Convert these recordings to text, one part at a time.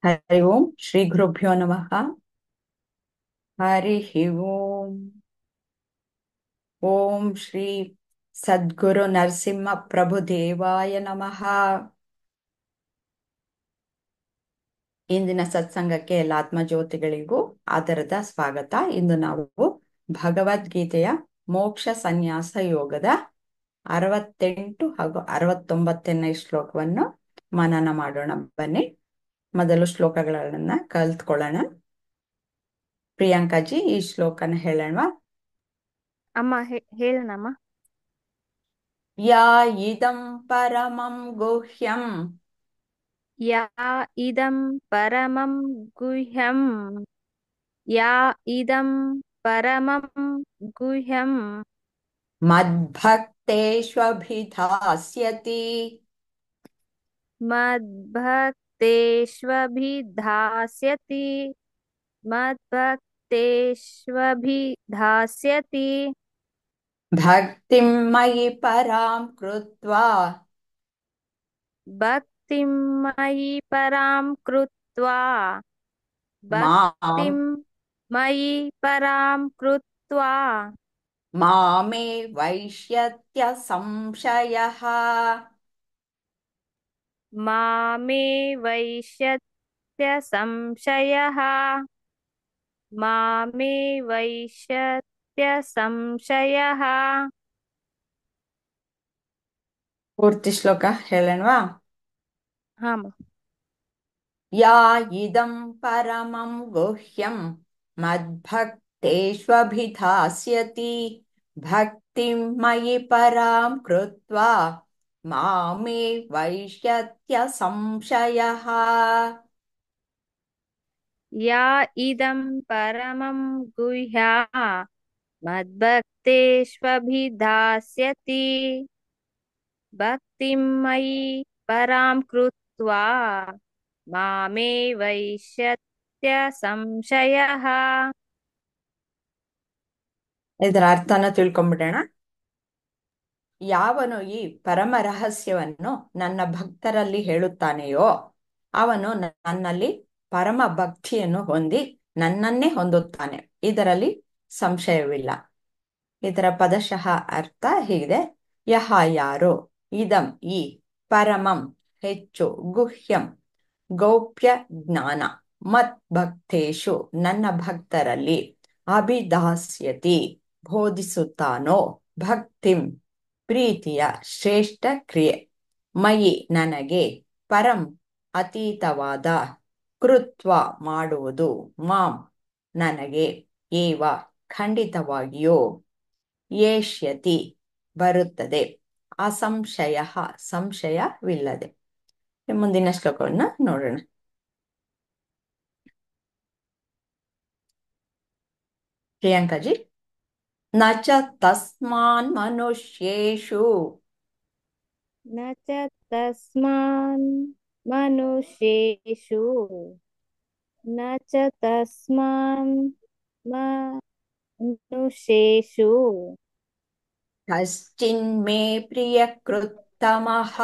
हरि ओम श्री गुरुभ्यो नमः। हरि ओम। ओम श्री सद्गुरु नरसिंह प्रभु देवाय नमः। ಇಂದಿನ ಸತ್ಸಂಗಕ್ಕೆ ಎಲ್ಲ ಆತ್ಮಜ್ಯೋತಿಗಳಿಗೂ ಆದರದ ಸ್ವಾಗತ. ಇಂದು ನಾವು ಭಗವದ್ಗೀತೆಯ ಮೋಕ್ಷ ಸನ್ಯಾಸ ಯೋಗದ 68 ಹಾಗೂ 69ನೇ ಶ್ಲೋಕವನ್ನು ಮನನ ಮಾಡೋಣ. ಬನ್ನಿ ಮೊದಲು ಶ್ಲೋಕಗಳನ್ನ ಕಲ್ತ್ಕೊಳ್ಳೋಣ. ಪ್ರಿಯಾಂಕಾಜಿ, ಈ ಶ್ಲೋಕನ ಹೇಳೋಣ. ಅಮ್ಮ ಹೇಳನಮ್ಮ. ಯಾ ಇದಂ ಪರಮಂ ಗುಹ್ಯಂ ಯಾ ಇದಂ ಪರಮಂ ಗುಹ್ಯಂ ಯಾ ಇದಂ ಪರಮಂ ಗುಹ್ಯಂ ಮದ್ಭಕ್ತೇಷ್ವಭಿಧಾಸ್ಯತಿ ಮದ್ಭಕ್ತೇಷ್ವಭಿಧಾಸ್ಯತಿ ಮದ್ಭಕ್ತೇಷ್ವಭಿಧಾಸ್ಯತಿ ಭಕ್ತಿಂ ಮಯಿ ಪರಾಂ ಕೃತ್ವಾ ಭಕ್ತಿಂ ಮಯಿ ಪರಾಂ ಕೃತ್ವಾ ಮಾಂ ಭಕ್ತಿಂ ಮಯಿ ಪರಾಂ ಕೃತ್ವಾ ಮಾಮೇ ವೈಷ್ಯತ್ಯ ಸಂಶಯಃ. ಮಾಮೇ ವೈಶ್ಯತ್ಯ ಸಂಶಯಃ ಮಾಮೇ ವೈಶ್ಯತ್ಯ ಸಂಶಯಃ. ಪೂರ್ತಿ ಶ್ಲೋಕ ಹೇಳೋಣವಾ? ಹಾಂ. ಯಾ ಇದಂ ಪರಮಂ ಗುಹ್ಯಂ ಮದ್ಭಕ್ತೇಷ್ವಭಿಧಾಸ್ಯತಿ ಭಕ್ತಿಂ ಮಯಿ ಪರಾಂ ಕೃತ್ವಾ ಮಾಮೇ ವೈಷ್ಯತ್ಯ ಸಂಶಯಃ. ಯಾ ಇದಂ ಪರಮಂ ಗುಹ್ಯಾ ಮದ್ಭಕ್ತೇಷ್ವಭಿಧಾಸ್ಯತಿ ಭಕ್ತಿಂ ಮಯಿ ಪರಾಂ ಕೃತ್ವಾ ಮಾಮೇ ವೈಶ್ಯತ್ಯ ಸಂಶಯಃ. ಇದರ ಅರ್ಥನ ತಿಳ್ಕೊಂಡ್ಬಿಡೋಣ. ಯಾವನು ಈ ಪರಮ ರಹಸ್ಯವನ್ನು ನನ್ನ ಭಕ್ತರಲ್ಲಿ ಹೇಳುತ್ತಾನೆಯೋ ಅವನು ನನ್ನಲ್ಲಿ ಪರಮ ಭಕ್ತಿಯನ್ನು ಹೊಂದಿ ನನ್ನನ್ನೇ ಹೊಂದುತ್ತಾನೆ. ಇದರಲ್ಲಿ ಸಂಶಯವಿಲ್ಲ. ಇದರ ಪದಶಃ ಅರ್ಥ ಹೀಗಿದೆ: ಯಹ ಯಾರು, ಇದಂ ಈ, ಪರಮಂ ಹೆಚ್ಚು, ಗುಹ್ಯಂ ಗೌಪ್ಯ ಜ್ಞಾನ, ಮತ್ ಭಕ್ತೇಶು ನನ್ನ ಭಕ್ತರಲ್ಲಿ, ಅಭಿದಾಸ್ಯತಿ ಬೋಧಿಸುತ್ತಾನೋ, ಭಕ್ತಿಂ ಪ್ರೀತಿಯ ಶ್ರೇಷ್ಠ ಕ್ರಿಯೆ, ಮಯಿ ನನಗೆ, ಪರಂ ಅತೀತವಾದ, ಕೃತ್ವ ಮಾಡುವುದು, ಮಾಂ ನನಗೆ, ಏವ ಖಂಡಿತವಾಗಿಯೂ, ಯೇಷ್ಯತಿ ಬರುತ್ತದೆ, ಅಸಂಶಯ ಸಂಶಯವಿಲ್ಲದೆ. ಮುಂದಿನ ಶ್ಲೋಕವನ್ನು ನೋಡೋಣ. ಪ್ರಿಯಾಂಕಾಜಿ, ನ ಚ ತಸ್ಮಾನ್ ಮನುಷ್ಯೇಷು ನ ಚ ತಸ್ಮಾನ್ ಮನುಷ್ಯೇಷು ನ ಚ ತಸ್ಮಾನ್ ಮನುಷ್ಯೇಷು ಕಶ್ಚಿನ್ಮೇ ಪ್ರಿಯಕೃತ್ತಮಃ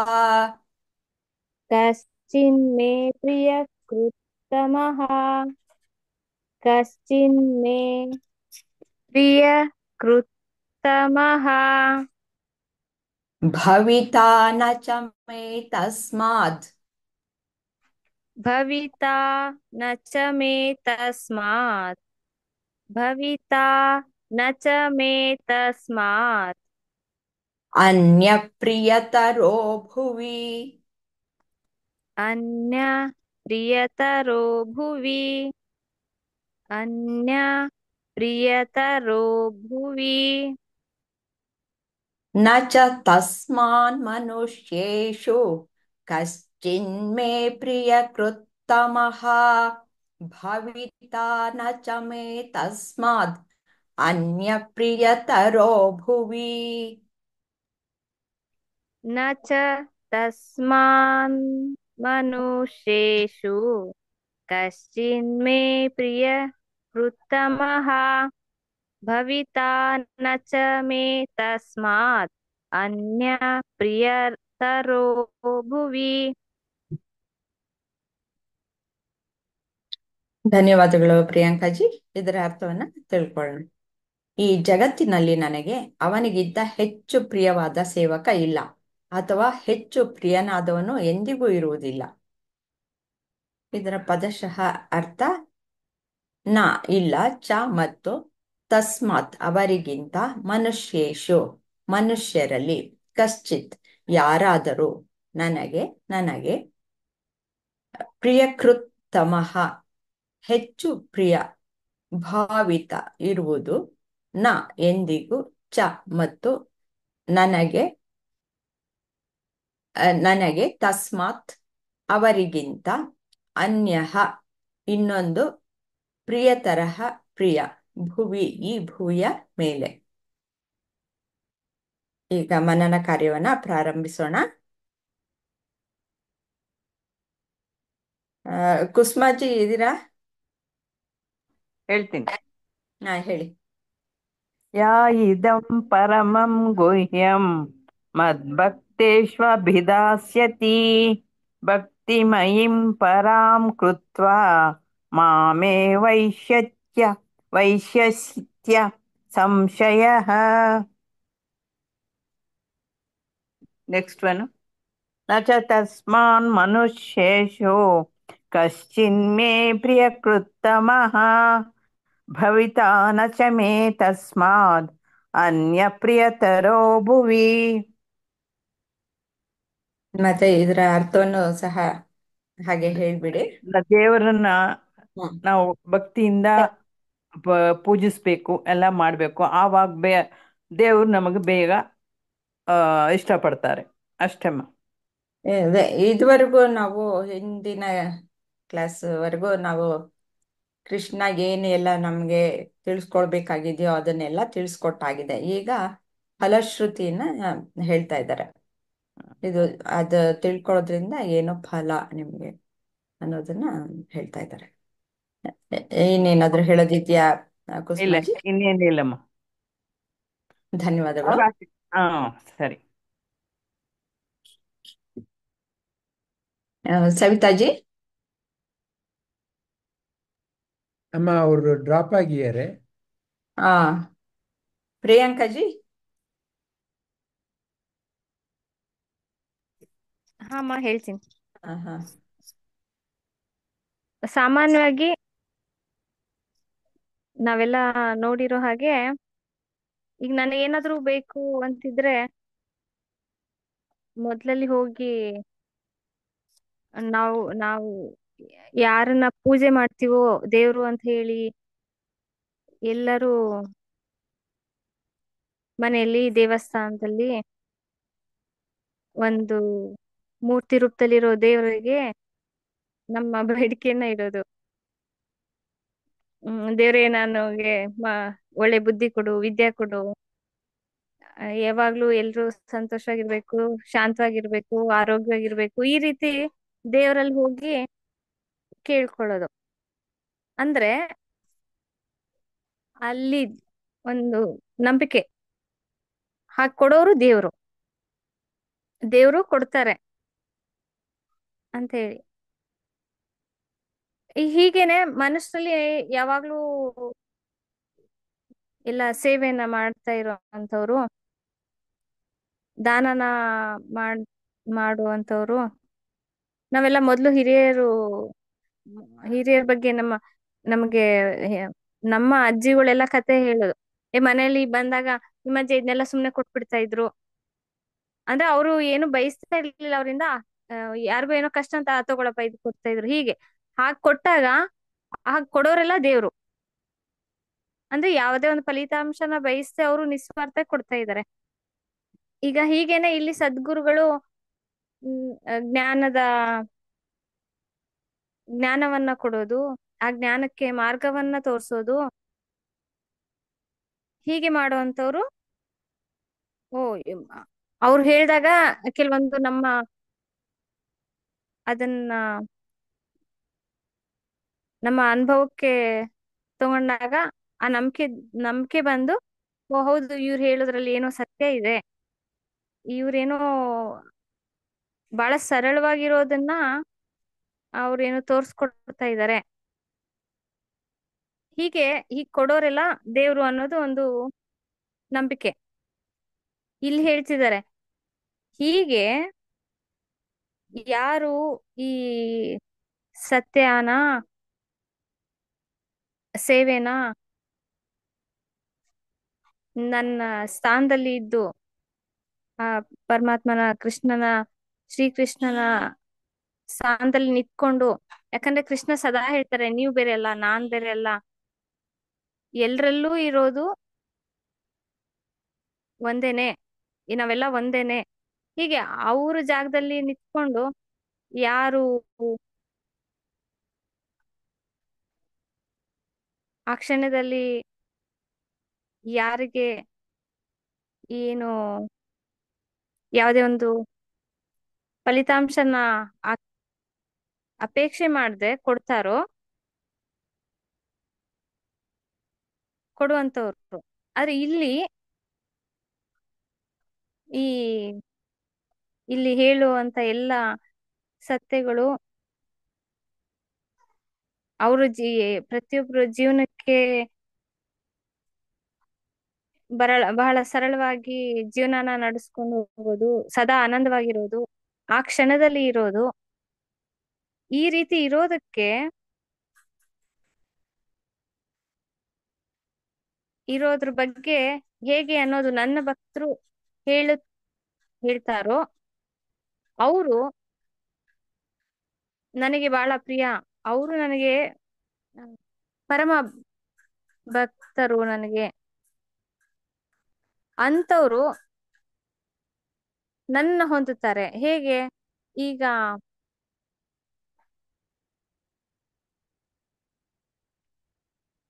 ಕಶ್ಚಿನ್ಮೇ ಪ್ರಿಯಕೃತ್ತಮಃ ಕಶ್ಚಿನ್ಮೇ ಪ್ರಿಯಕೃತ್ತಮಃ ಭವಿತಾ ನ ಚ ಮೇ ತಸ್ಮಾದ್ ಭವಿತಾ ನ ಚ ಮೇ ತಸ್ಮಾತ್ ಭವಿತಾ ನ ಚ ಮೇ ತಸ್ಮಾತ್ ಅನ್ಯ ಪ್ರಿಯತರೋ ಭುವಿ ಅನ್ಯ ಪ್ರಿಯತರೋ ಭುವಿ ಅನ್ಯ ಪ್ರಿಯತರೋ ಭುವಿ ನ ಚ ತಸ್ಮಾನ್ ಮನುಷ್ಯೇಷು ಕಶ್ಚಿನ್ಮೇ ಪ್ರಿಯಕೃತ್ತಮಃ ಭವಿತಾ ನ ಚ ಮೇ ತಸ್ಮಾದ್ ಅನ್ಯ ಪ್ರಿಯತರೋ ಭುವಿ. ನ ಚ ತಸ್ಮಾನ್ ಮನುಷ್ಯೇಷು ಕಶ್ಚಿನ್ಮೇ ಪ್ರಿಯಕೃತ್ತಮಃ ಭವಿತಾ ನ ಚ ಮೇ ತಸ್ಮಾತ್ ಅನ್ಯ ಪ್ರಿಯತರೋ ಭುವಿ. ಧನ್ಯವಾದಗಳು ಪ್ರಿಯಾಂಕಾಜಿ. ಇದರ ಅರ್ಥವನ್ನ ತಿಳ್ಕೊಳ್ಳೋಣ. ಈ ಜಗತ್ತಿನಲ್ಲಿ ನನಗೆ ಅವನಿಗಿಂತ ಹೆಚ್ಚು ಪ್ರಿಯವಾದ ಸೇವಕ ಇಲ್ಲ, ಅಥವಾ ಹೆಚ್ಚು ಪ್ರಿಯನಾದವನು ಎಂದಿಗೂ ಇರುವುದಿಲ್ಲ. ಇದರ ಪದಶಃ ಅರ್ಥ: ನ ಇಲ್ಲ, ಚ ಮತ್ತು ತಸ್ಮಾತ್ ಅವರಿಗಿಂತ, ಮನುಷ್ಯೇಶು ಮನುಷ್ಯರಲ್ಲಿ, ಕಶ್ಚಿತ್ ಯಾರಾದರೂ, ನನಗೆ ನನಗೆ ಪ್ರಿಯಕೃತ್ತಮಃ ಹೆಚ್ಚು ಪ್ರಿಯ, ಭಾವಿತ ಇರುವುದು, ನ ಎಂದಿಗೂ, ಚ ಮತ್ತು ನನಗೆ ನನಗೆ, ತಸ್ಮಾತ್ ಅವರಿಗಿಂತ, ಅನ್ಯಃ ಇನ್ನೊಂದು, ಪ್ರಿಯತರಹ ಪ್ರಿಯ, ಭುವಿ ಈ ಭೂಯ ಮೇಲೆ. ಈಗ ಮನನ ಕಾರ್ಯವನ್ನ ಪ್ರಾರಂಭಿಸೋಣ. ಕುಸುಮಾಜಿ ಇದ್ದೀರಾ? ಹೇಳ್ತೀನಿ. ಹೇಳಿ. ಯಾ ಇದಂ ಪರಮಂ ಗುಹ್ಯಂ ಮದ್ಭಕ್ತೇಷ್ವಭಿಧಾಸ್ಯತಿ ಭಕ್ತಿಮಯೀಂ ಪರಾಂ ಕೃತ್ವಾ ಮಾಮೇ ವೈಶ್ಯಸ್ತ್ಯ ಸಂಶಯಃ. Next one. ನ ಚ ತಸ್ಮಾನ್ ಮನುಷ್ಯೇಷು ಕಶ್ಚಿನ್ಮೇ ಪ್ರಿಯಕೃತ್ತಮಃ ಭವಿತಾ ನ ಚ ಮೇ ತಸ್ಮಾದ್ ಅನ್ಯ ಪ್ರಿಯತರೋ ಭುವಿ. ಮತ್ತೆ ಇದರ ಅರ್ಥವನ್ನು ಸಹ ಹಾಗೆ ಹೇಳ್ಬಿಡಿ. ದೇವರನ್ನ ಹ್ಮ್. ನಾವು ಭಕ್ತಿಯಿಂದ ಪೂಜಿಸ್ಬೇಕು, ಎಲ್ಲ ಮಾಡಬೇಕು. ಆವಾಗ ದೇವ್ರು ನಮಗೆ ಬೇಗ ಇಷ್ಟಪಡ್ತಾರೆ. ಅಷ್ಟಮ್ಮ. ಇದುವರೆಗೂ ನಾವು ಹಿಂದಿನ ಕ್ಲಾಸ್ ವರೆಗೂ ನಾವು ಕೃಷ್ಣ ಏನು ಎಲ್ಲ ನಮ್ಗೆ ತಿಳಿಸ್ಕೊಳ್ಬೇಕಾಗಿದೆಯೋ ಅದನ್ನೆಲ್ಲ ತಿಳಿಸ್ಕೊಟ್ಟಾಗಿದೆ. ಈಗ ಫಲಶ್ರುತಿನ ಹೇಳ್ತಾ ಇದ್ದಾರೆ. ಇದು ಅದು ತಿಳ್ಕೊಳ್ಳೋದ್ರಿಂದ ಏನೋ ಫಲ ನಿಮ್ಗೆ ಅನ್ನೋದನ್ನ ಹೇಳ್ತಾ ಇದ್ದಾರೆ. ಇನ್ನೇನಾದ್ರೂ ಹೇಳೋದಿದ್ಯಾ ಇಲ್ಲ, ಕುಸುಮಾಜಿ? ಇನ್ನೇನಿಲ್ಲಮ್ಮ. ಧನ್ಯವಾದಗಳು. ಹಾ, ಸರಿ. ಸವಿತಾಜಿ. ಅಮ್ಮ ಅವರು ಡ್ರಾಪ್ ಆಗಿದ್ದಾರೆ. ಆ ಪ್ರಿಯಾಂಕಾಜಿ. ಹಾಮ್ಮ ಹೇಳ್ತೀನಿ. ಹಾ. ಸಾಮಾನ್ಯವಾಗಿ ನಾವೆಲ್ಲ ನೋಡಿರೋ ಹಾಗೆ, ಈಗ ನನಗೇನಾದ್ರೂ ಬೇಕು ಅಂತಿದ್ರೆ ಮೊದ್ಲಲ್ಲಿ ಹೋಗಿ ನಾವು ಯಾರನ್ನ ಪೂಜೆ ಮಾಡ್ತೀವೋ ದೇವ್ರು ಅಂತ ಹೇಳಿ ಎಲ್ಲರೂ ಮನೆಯಲ್ಲಿ ದೇವಸ್ಥಾನದಲ್ಲಿ ಒಂದು ಮೂರ್ತಿ ರೂಪದಲ್ಲಿರೋ ದೇವರಿಗೆ ನಮ್ಮ ಬೇಡಿಕೆಯನ್ನ ಇಡೋದು. ದೇವ್ರೇ ನನಗೆ ಒಳ್ಳೆ ಬುದ್ಧಿ ಕೊಡು, ವಿದ್ಯೆ ಕೊಡು, ಯಾವಾಗ್ಲೂ ಎಲ್ರು ಸಂತೋಷವಾಗಿರ್ಬೇಕು, ಶಾಂತವಾಗಿರ್ಬೇಕು, ಆರೋಗ್ಯವಾಗಿರ್ಬೇಕು, ಈ ರೀತಿ ದೇವರಲ್ಲಿ ಹೋಗಿ ಕೇಳ್ಕೊಳ್ಳೋದು. ಅಂದ್ರೆ ಅಲ್ಲಿ ಒಂದು ನಂಬಿಕೆ, ಹಾಗೆ ಕೊಡೋರು ದೇವ್ರು, ದೇವ್ರು ಕೊಡ್ತಾರೆ ಅಂತ ಹೇಳಿ. ಹೀಗೇನೆ ಮನಸ್ಸಲ್ಲಿ ಯಾವಾಗ್ಲೂ ಎಲ್ಲ ಸೇವೆಯನ್ನ ಮಾಡ್ತಾ ಇರೋ ಅಂತವ್ರು, ದಾನನ ಮಾಡುವಂತವ್ರು, ನಾವೆಲ್ಲ ಮೊದ್ಲು ಹಿರಿಯರ ಬಗ್ಗೆ ನಮಗೆ ನಮ್ಮ ಅಜ್ಜಿಗಳೆಲ್ಲ ಕತೆ ಹೇಳೋದು. ಮನೇಲಿ ಬಂದಾಗ ನಿಮ್ಮ ಅಜ್ಜಿ ಇದನ್ನೆಲ್ಲ ಸುಮ್ನೆ ಕೊಟ್ಬಿಡ್ತಾ ಇದ್ರು. ಅಂದ್ರೆ ಅವರು ಏನು ಬಯಸ್ತಾ ಇರ್ಲಿಲ್ಲ ಅವರಿಂದ, ಯಾರಿಗೂ ಏನೋ ಕಷ್ಟ ಅಂತ ತಗೊಳಪ್ಪ ಇದು ಕೊಡ್ತಾ ಇದ್ರು. ಹೀಗೆ ಹಾಗ್ ಕೊಟ್ಟಾಗ ಹಾಗ್ ಕೊಡೋರೆಲ್ಲ ದೇವ್ರು. ಅಂದ್ರೆ ಯಾವುದೇ ಒಂದು ಫಲಿತಾಂಶನ ಬಯಸ್ದೆ ಅವರು ನಿಸ್ವಾರ್ಥ ಕೊಡ್ತಾ ಇದ್ದಾರೆ. ಈಗ ಹೀಗೇನೆ ಇಲ್ಲಿ ಸದ್ಗುರುಗಳು ಜ್ಞಾನವನ್ನ ಕೊಡೋದು, ಆ ಜ್ಞಾನಕ್ಕೆ ಮಾರ್ಗವನ್ನ ತೋರ್ಸೋದು, ಹೀಗೆ ಮಾಡುವಂತವ್ರು. ಅವ್ರು ಹೇಳಿದಾಗ ಕೆಲವೊಂದು ಅದನ್ನ ನಮ್ಮ ಅನುಭವಕ್ಕೆ ತಗೊಂಡಾಗ ಆ ನಂಬಿಕೆ ಬಂದು, ಓ ಹೌದು, ಇವ್ರು ಹೇಳೋದ್ರಲ್ಲಿ ಏನೋ ಸತ್ಯ ಇದೆ, ಇವ್ರೇನೋ ಬಹಳ ಸರಳವಾಗಿರೋದನ್ನ ಅವ್ರೇನೋ ತೋರ್ಸ್ಕೊಡ್ತಾ ಇದ್ದಾರೆ ಹೀಗೆ ಕೊಡೋರೆಲ್ಲ ದೇವ್ರು ಅನ್ನೋದು ಒಂದು ನಂಬಿಕೆ ಇಲ್ಲಿ ಹೇಳ್ತಿದ್ದಾರೆ. ಹೀಗೆ ಯಾರು ಈ ಸತ್ಯನ ಸೇವೆನ ನನ್ನ ಸ್ಥಾನದಲ್ಲಿ ಇದ್ದು ಆ ಪರಮಾತ್ಮನ ಶ್ರೀಕೃಷ್ಣನ ಸ್ಥಾನದಲ್ಲಿ ನಿಂತ್ಕೊಂಡು, ಯಾಕಂದ್ರೆ ಕೃಷ್ಣ ಸದಾ ಹೇಳ್ತಾರೆ, ನೀವು ಬೇರೆ ಅಲ್ಲ, ನಾನ್ ಬೇರೆ ಅಲ್ಲ, ಎಲ್ರಲ್ಲೂ ಇರೋದು ಒಂದೇನೆ, ನಾವೆಲ್ಲ ಒಂದೇನೆ. ಹೀಗೆ ಅವ್ರ ಜಾಗದಲ್ಲಿ ನಿಂತ್ಕೊಂಡು ಯಾರು ಆ ಕ್ಷಣದಲ್ಲಿ ಯಾರಿಗೆ ಏನು ಯಾವುದೇ ಒಂದು ಫಲಿತಾಂಶನ ಅಪೇಕ್ಷೆ ಮಾಡದೆ ಕೊಡ್ತಾರೋ ಕೊಡುವಂತವ್ರು. ಆದ್ರೆ ಈ ಇಲ್ಲಿ ಹೇಳುವಂತ ಎಲ್ಲ ಸತ್ಯಗಳು ಅವರು ಪ್ರತಿಯೊಬ್ಬರು ಜೀವನಕ್ಕೆ ಬಹಳ ಸರಳವಾಗಿ ಜೀವನನ ನಡೆಸ್ಕೊಂಡು ಹೋಗೋದು, ಸದಾ ಆನಂದವಾಗಿರೋದು, ಆ ಕ್ಷಣದಲ್ಲಿ ಇರೋದು. ಈ ರೀತಿ ಇರೋದ್ರ ಬಗ್ಗೆ ಹೇಗೆ ಅನ್ನೋದು ನನ್ನ ಭಕ್ತರು ಹೇಳ್ತಾರೋ ಅವರು ನನಗೆ ಬಹಳ ಪ್ರಿಯ. ಅವರು ನನಗೆ ಪರಮ ಭಕ್ತರು. ನನಗೆ ಅಂತವ್ರು ನನ್ನ ಹೊಂದುತ್ತಾರೆ. ಹೇಗೆ? ಈಗ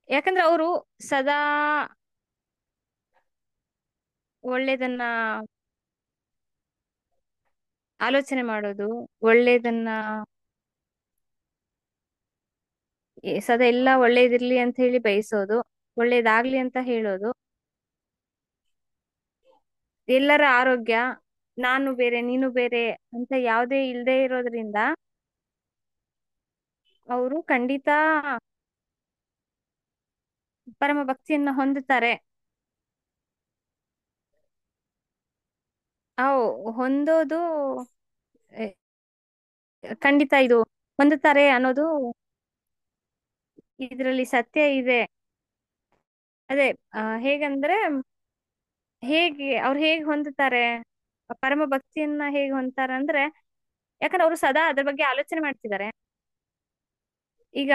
ಯಾಕಂದ್ರೆ ಅವರು ಸದಾ ಒಳ್ಳೇದನ್ನ ಆಲೋಚನೆ ಮಾಡೋದು, ಒಳ್ಳೇದನ್ನ ಸದಾ ಎಲ್ಲ ಒಳ್ಳೇದಿರ್ಲಿ ಅಂತ ಹೇಳಿ ಬಯಸೋದು, ಒಳ್ಳೇದಾಗ್ಲಿ ಅಂತ ಹೇಳೋದು, ಎಲ್ಲರ ಆರೋಗ್ಯ, ನಾನು ಬೇರೆ ನೀನು ಬೇರೆ ಅಂತ ಯಾವುದೇ ಇಲ್ಲದೆ ಇರೋದ್ರಿಂದ ಅವರು ಖಂಡಿತ ಪರಮ ಭಕ್ತಿಯನ್ನ ಹೊಂದುತ್ತಾರೆ. ಹೊಂದೋದು ಖಂಡಿತ ಇದು ಹೊಂದುತ್ತಾರೆ ಅನ್ನೋದು ಇದರಲ್ಲಿ ಸತ್ಯ ಇದೆ. ಅದೇ ಹೇಗಂದ್ರೆ ಅವ್ರು ಹೇಗೆ ಹೊಂದುತ್ತಾರೆ, ಪರಮ ಭಕ್ತಿಯನ್ನ ಹೇಗೆ ಹೊಂದ್ತಾರೆ ಅಂದ್ರೆ, ಯಾಕಂದ್ರೆ ಅವರು ಸದಾ ಅದ್ರ ಬಗ್ಗೆ ಆಲೋಚನೆ ಮಾಡ್ತಿದ್ದಾರೆ. ಈಗ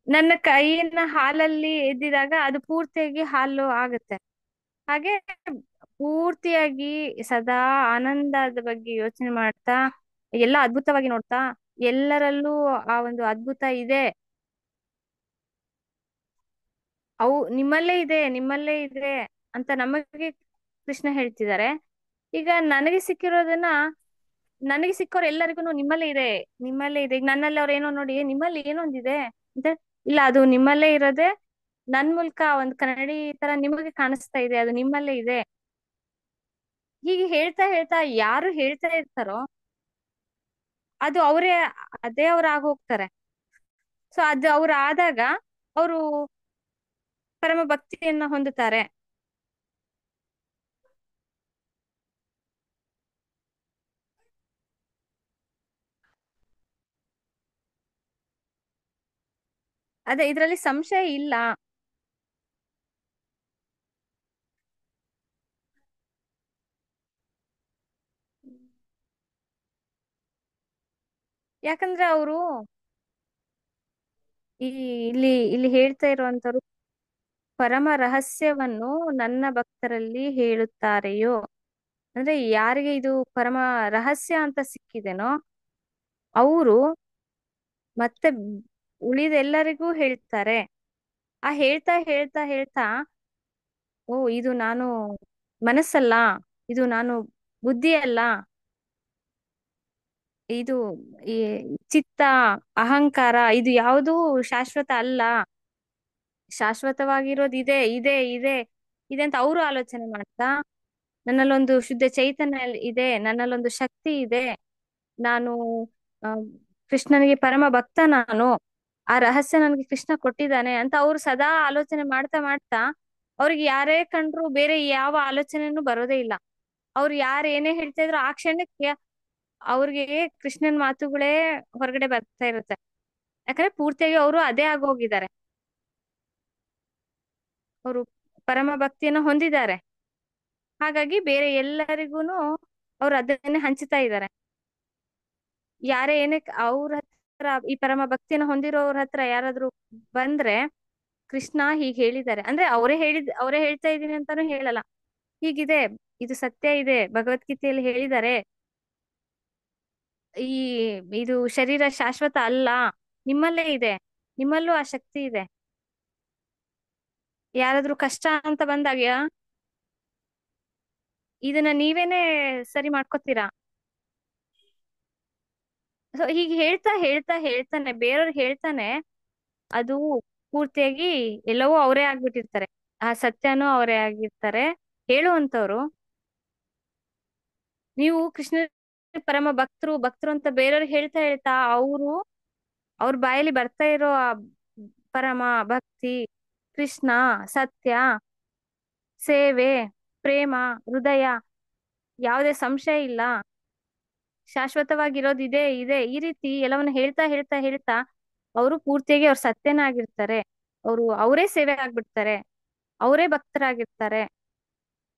ನನ್ನ ಕೈಯನ್ನ ಹಾಲಲ್ಲಿ ಎದ್ದಿದಾಗ ಅದು ಪೂರ್ತಿಯಾಗಿ ಹಾಲು ಆಗುತ್ತೆ. ಹಾಗೆ ಪೂರ್ತಿಯಾಗಿ ಸದಾ ಆನಂದದ ಬಗ್ಗೆ ಯೋಚನೆ ಮಾಡ್ತಾ, ಎಲ್ಲ ಅದ್ಭುತವಾಗಿ ನೋಡ್ತಾ, ಎಲ್ಲರಲ್ಲೂ ಆ ಒಂದು ಅದ್ಭುತ ಇದೆ, ಅವು ನಿಮ್ಮಲ್ಲೇ ಇದೆ ಅಂತ ನಮಗೆ ಕೃಷ್ಣ ಹೇಳ್ತಿದ್ದಾರೆ. ಈಗ ನನಗೆ ಸಿಕ್ಕೋರು ಎಲ್ಲರಿಗೂ ನಿಮ್ಮಲ್ಲೇ ಇದೆ. ಈಗ ನನ್ನಲ್ಲಿ ಅವ್ರು ಏನೋ ನೋಡಿ, ನಿಮ್ಮಲ್ಲಿ ಏನೊಂದಿದೆ ಅಂತ, ಇಲ್ಲ, ಅದು ನಿಮ್ಮಲ್ಲೇ ಇರೋದೆ ನನ್ ಮೂಲಕ ಒಂದು ಕನ್ನಡಿ ತರ ನಿಮಗೆ ಕಾಣಿಸ್ತಾ ಇದೆ, ಅದು ನಿಮ್ಮಲ್ಲೇ ಇದೆ. ಹೀಗೆ ಹೇಳ್ತಾ ಹೇಳ್ತಾ ಯಾರು ಹೇಳ್ತಾ ಇರ್ತಾರೋ ಅದು ಅದೇ ಅವ್ರು ಆಗೋಗ್ತಾರೆ. ಸೊ ಅದು ಅವ್ರು ಆದಾಗ ಅವರು ಪರಮ ಭಕ್ತಿಯನ್ನ ಹೊಂದುತ್ತಾರೆ. ಅದೇ ಇದ್ರಲ್ಲಿ ಸಂಶಯ ಇಲ್ಲ. ಯಾಕಂದ್ರೆ ಅವರು ಇಲ್ಲಿ ಹೇಳ್ತಾ ಇರುವಂತವ್ರು ಪರಮ ರಹಸ್ಯವನ್ನು ನನ್ನ ಭಕ್ತರಲ್ಲಿ ಹೇಳುತ್ತಾರೆಯೋ, ಅಂದ್ರೆ ಯಾರಿಗೆ ಇದು ಪರಮ ರಹಸ್ಯ ಅಂತ ಸಿಕ್ಕಿದೆನೋ ಅವರು ಮತ್ತೆ ಉಳಿದೆಲ್ಲರಿಗೂ ಹೇಳ್ತಾರೆ. ಆ ಹೇಳ್ತಾ ಹೇಳ್ತಾ ಹೇಳ್ತಾ, ಓ, ಇದು ನಾನು ಮನಸ್ಸಲ್ಲ, ಇದು ನಾನು ಬುದ್ಧಿ ಅಲ್ಲ, ಇದು ಈ ಚಿತ್ತ, ಅಹಂಕಾರ, ಇದು ಯಾವುದೂ ಶಾಶ್ವತ ಅಲ್ಲ, ಶಾಶ್ವತವಾಗಿರೋದು ಇದೆ ಇದೆ ಇದೆ ಇದೆ ಅಂತ ಅವರು ಆಲೋಚನೆ ಮಾಡ್ತಾ, ನನ್ನಲ್ಲೊಂದು ಶುದ್ಧ ಚೈತನ್ಯ ಇದೆ, ನನ್ನಲ್ಲೊಂದು ಶಕ್ತಿ ಇದೆ, ನಾನು ಆ, ಕೃಷ್ಣನಿಗೆ ಪರಮ ಭಕ್ತ ನಾನು ಆ ರಹಸ್ಯ ನನಗೆ ಕೃಷ್ಣ ಕೊಟ್ಟಿದ್ದಾನೆ ಅಂತ ಅವ್ರು ಸದಾ ಆಲೋಚನೆ ಮಾಡ್ತಾ ಮಾಡ್ತಾ ಅವ್ರಿಗೆ ಯಾರೇ ಕಂಡ್ರು ಬೇರೆ ಯಾವ ಆಲೋಚನೆನೂ ಬರೋದೇ ಇಲ್ಲ. ಅವ್ರು ಯಾರು ಏನೇ ಹೇಳ್ತಾ ಇದ್ರು ಆ ಕ್ಷಣಕ್ಕೆ ಅವ್ರಿಗೆ ಕೃಷ್ಣನ್ ಮಾತುಗಳೇ ಹೊರಗಡೆ ಬರ್ತಾ ಇರುತ್ತೆ. ಯಾಕಂದ್ರೆ ಪೂರ್ತಿಯಾಗಿ ಅವರು ಅದೇ ಆಗೋಗಿದ್ದಾರೆ. ಅವರು ಪರಮ ಭಕ್ತಿಯನ್ನ ಹೊಂದಿದ್ದಾರೆ. ಹಾಗಾಗಿ ಬೇರೆ ಎಲ್ಲರಿಗೂನು ಅವ್ರು ಅದನ್ನೇ ಹಂಚುತ್ತಾ ಇದ್ದಾರೆ. ಯಾರೇ ಏನೇ ಅವ್ರ ಹತ್ರ ಈ ಪರಮ ಭಕ್ತಿಯನ್ನ ಹೊಂದಿರೋವ್ರ ಹತ್ರ ಯಾರಾದ್ರೂ ಬಂದ್ರೆ ಕೃಷ್ಣ ಹೀಗ್ ಹೇಳಿದ್ದಾರೆ ಅಂದ್ರೆ ಅವರೇ ಹೇಳ್ತಾ ಇದೀನಿ ಅಂತಾನು ಹೇಳಲ್ಲ. ಹೀಗಿದೆ, ಇದು ಸತ್ಯ ಇದೆ, ಭಗವದ್ಗೀತೆಯಲ್ಲಿ ಹೇಳಿದ್ದಾರೆ, ಈ ಇದು ಶರೀರ ಶಾಶ್ವತ ಅಲ್ಲ, ನಿಮ್ಮಲ್ಲೇ ಇದೆ, ನಿಮ್ಮಲ್ಲೂ ಆ ಶಕ್ತಿ ಇದೆ. ಯಾರಾದ್ರೂ ಕಷ್ಟ ಅಂತ ಬಂದಾಗ ಇದನ್ನ ನೀವೇನೆ ಸರಿ ಮಾಡ್ಕೋತೀರಾ. ಸೊ ಹೀಗೆ ಹೇಳ್ತಾ ಹೇಳ್ತಾ ಹೇಳ್ತಾನೆ ಬೇರೆಯವ್ರು ಹೇಳ್ತಾನೆ ಅದು ಪೂರ್ತಿಯಾಗಿ ಎಲ್ಲವೂ ಅವರೇ ಆಗ್ಬಿಟ್ಟಿರ್ತಾರೆ. ಆ ಸತ್ಯನೂ ಅವರೇ ಆಗಿರ್ತಾರೆ ಹೇಳುವಂತವ್ರು. ನೀವು ಕೃಷ್ಣ ಪರಮ ಭಕ್ತರು ಅಂತ ಬೇರೆಯವ್ರಿಗೆ ಹೇಳ್ತಾ ಹೇಳ್ತಾ ಅವ್ರ ಬಾಯಲ್ಲಿ ಬರ್ತಾ ಇರೋ ಆ ಪರಮ ಭಕ್ತಿ, ಕೃಷ್ಣ, ಸತ್ಯ, ಸೇವೆ, ಪ್ರೇಮ, ಹೃದಯ, ಯಾವುದೇ ಸಂಶಯ ಇಲ್ಲ, ಶಾಶ್ವತವಾಗಿರೋದು ಇದೆ ಇದೆ ಈ ರೀತಿ ಎಲ್ಲವನ್ನ ಹೇಳ್ತಾ ಹೇಳ್ತಾ ಹೇಳ್ತಾ ಅವರು ಪೂರ್ತಿಯಾಗಿ ಅವ್ರ ಸತ್ಯನ ಆಗಿರ್ತಾರೆ. ಅವರೇ ಸೇವೆ ಆಗ್ಬಿಡ್ತಾರೆ, ಅವರೇ ಭಕ್ತರಾಗಿರ್ತಾರೆ.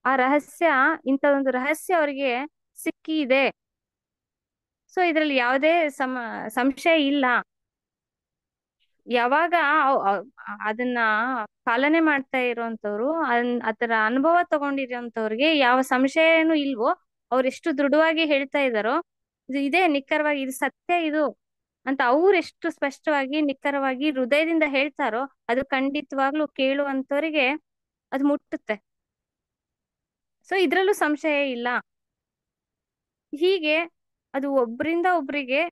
ಆ ರಹಸ್ಯ, ಇಂಥದೊಂದು ರಹಸ್ಯ ಅವರಿಗೆ ಸಿಕ್ಕಿ ಇದೆ. ಸೊ ಇದ್ರಲ್ಲಿ ಯಾವುದೇ ಸಂಶಯ ಇಲ್ಲ. ಯಾವಾಗ ಅದನ್ನ ಪಾಲನೆ ಮಾಡ್ತಾ ಇರೋಂಥವ್ರು, ಅದರ ಅನುಭವ ತಗೊಂಡಿರೋಂಥವ್ರಿಗೆ ಯಾವ ಸಂಶಯನೂ ಇಲ್ವೋ, ಅವ್ರೆಷ್ಟು ದೃಢವಾಗಿ ಹೇಳ್ತಾ ಇದ್ದಾರೋ ಇದು ಇದೇ ನಿಖರವಾಗಿ ಇದು ಸತ್ಯ ಇದು ಅಂತ ಅವ್ರೆಷ್ಟು ಸ್ಪಷ್ಟವಾಗಿ ನಿಖರವಾಗಿ ಹೃದಯದಿಂದ ಹೇಳ್ತಾರೋ ಅದು ಖಂಡಿತವಾಗ್ಲೂ ಕೇಳುವಂತವರಿಗೆ ಅದು ಮುಟ್ಟುತ್ತೆ. ಸೊ ಇದ್ರಲ್ಲೂ ಸಂಶಯ ಇಲ್ಲ. ಹೀಗೆ ಅದು ಒಬ್ರಿಂದ ಒಬ್ರಿಗೆ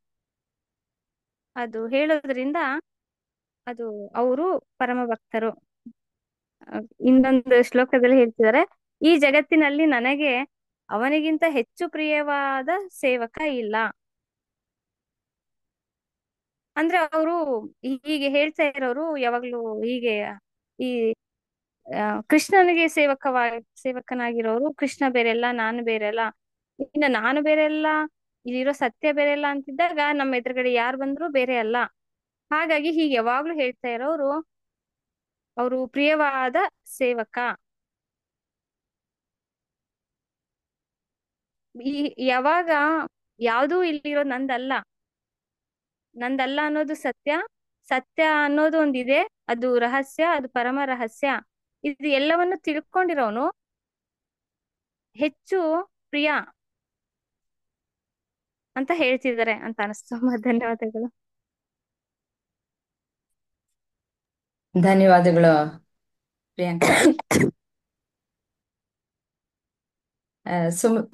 ಅದು ಹೇಳೋದ್ರಿಂದ ಅದು ಅವರು ಪರಮ ಭಕ್ತರು. ಇನ್ನೊಂದು ಶ್ಲೋಕದಲ್ಲಿ ಹೇಳ್ತಿದ್ದಾರೆ, ಈ ಜಗತ್ತಿನಲ್ಲಿ ನನಗೆ ಅವನಿಗಿಂತ ಹೆಚ್ಚು ಪ್ರಿಯವಾದ ಸೇವಕ ಇಲ್ಲ. ಅಂದ್ರೆ ಅವರು ಹೀಗೆ ಹೇಳ್ತಾ ಇರೋರು ಯಾವಾಗ್ಲೂ ಹೀಗೆ ಈ ಕೃಷ್ಣನಿಗೆ ಸೇವಕನಾಗಿರೋರು, ಕೃಷ್ಣ ಬೇರೆಲ್ಲ ನಾನು ಬೇರೆಲ್ಲ, ಇನ್ನು ನಾನು ಬೇರೆಲ್ಲ ಇಲ್ಲಿರೋ ಸತ್ಯ ಬೇರೆಲ್ಲ ಅಂತಿದ್ದಾಗ ನಮ್ಮ ಎದುರುಗಡೆ ಯಾರು ಬಂದ್ರು ಬೇರೆ ಅಲ್ಲ. ಹಾಗಾಗಿ ಹೀಗೆ ಯಾವಾಗ್ಲೂ ಹೇಳ್ತಾ ಇರೋರು ಅವರು ಪ್ರಿಯವಾದ ಸೇವಕ. ಈ ಯಾವಾಗ ಯಾವ್ದೂ ಇಲ್ಲಿರೋದು ನಂದಲ್ಲ ಅನ್ನೋದು ಸತ್ಯ, ಸತ್ಯ ಅನ್ನೋದು ಒಂದಿದೆ, ಅದು ರಹಸ್ಯ, ಅದು ಪರಮ ರಹಸ್ಯ. ಇದು ಎಲ್ಲವನ್ನು ತಿಳ್ಕೊಂಡಿರೋನು ಹೆಚ್ಚು ಪ್ರಿಯ ಅಂತ ಹೇಳ್ತಿದ್ದಾರೆ ಅಂತ ಅನಿಸ್ತು. ಧನ್ಯವಾದಗಳು. ಧನ್ಯವಾದಗಳು ಪ್ರಿಯಾಂಕಾ ಜಿ.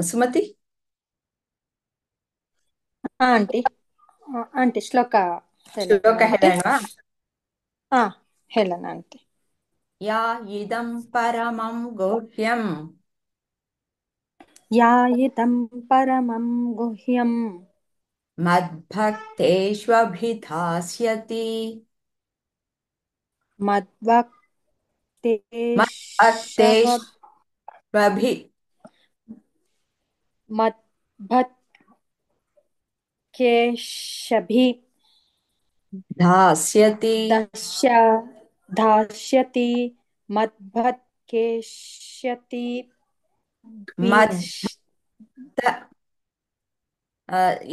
ಸುಮತಿ. ಆಂಟಿ ಆಂಟಿ ಶ್ಲೋಕ ಶ್ಲೋಕ ಹೇಳೋಣ. ಹಾ ಹೇಳೋಣ ಆಂಟಿ. ಯಾ ಇದಂ ಪರಮಂ ಗುಹ್ಯಂ ಯಾ ಇದಂ ಪರಮಂ ಗುಹ್ಯಂ ಮದ್ಭಕ್ತೇಷ್ವಭಿಧಾಸ್ಯತಿ ಮದ್ಭಕ್ತೇಷ್ವಭಿ ಮದ್ಭಕ್ತೇಷ್ವಭಿ ಧಾಸ್ಯತಿ ಧಾಸ್ಯತಿ ಮದ್ಭಕ್ತೇಷ್ಯತಿ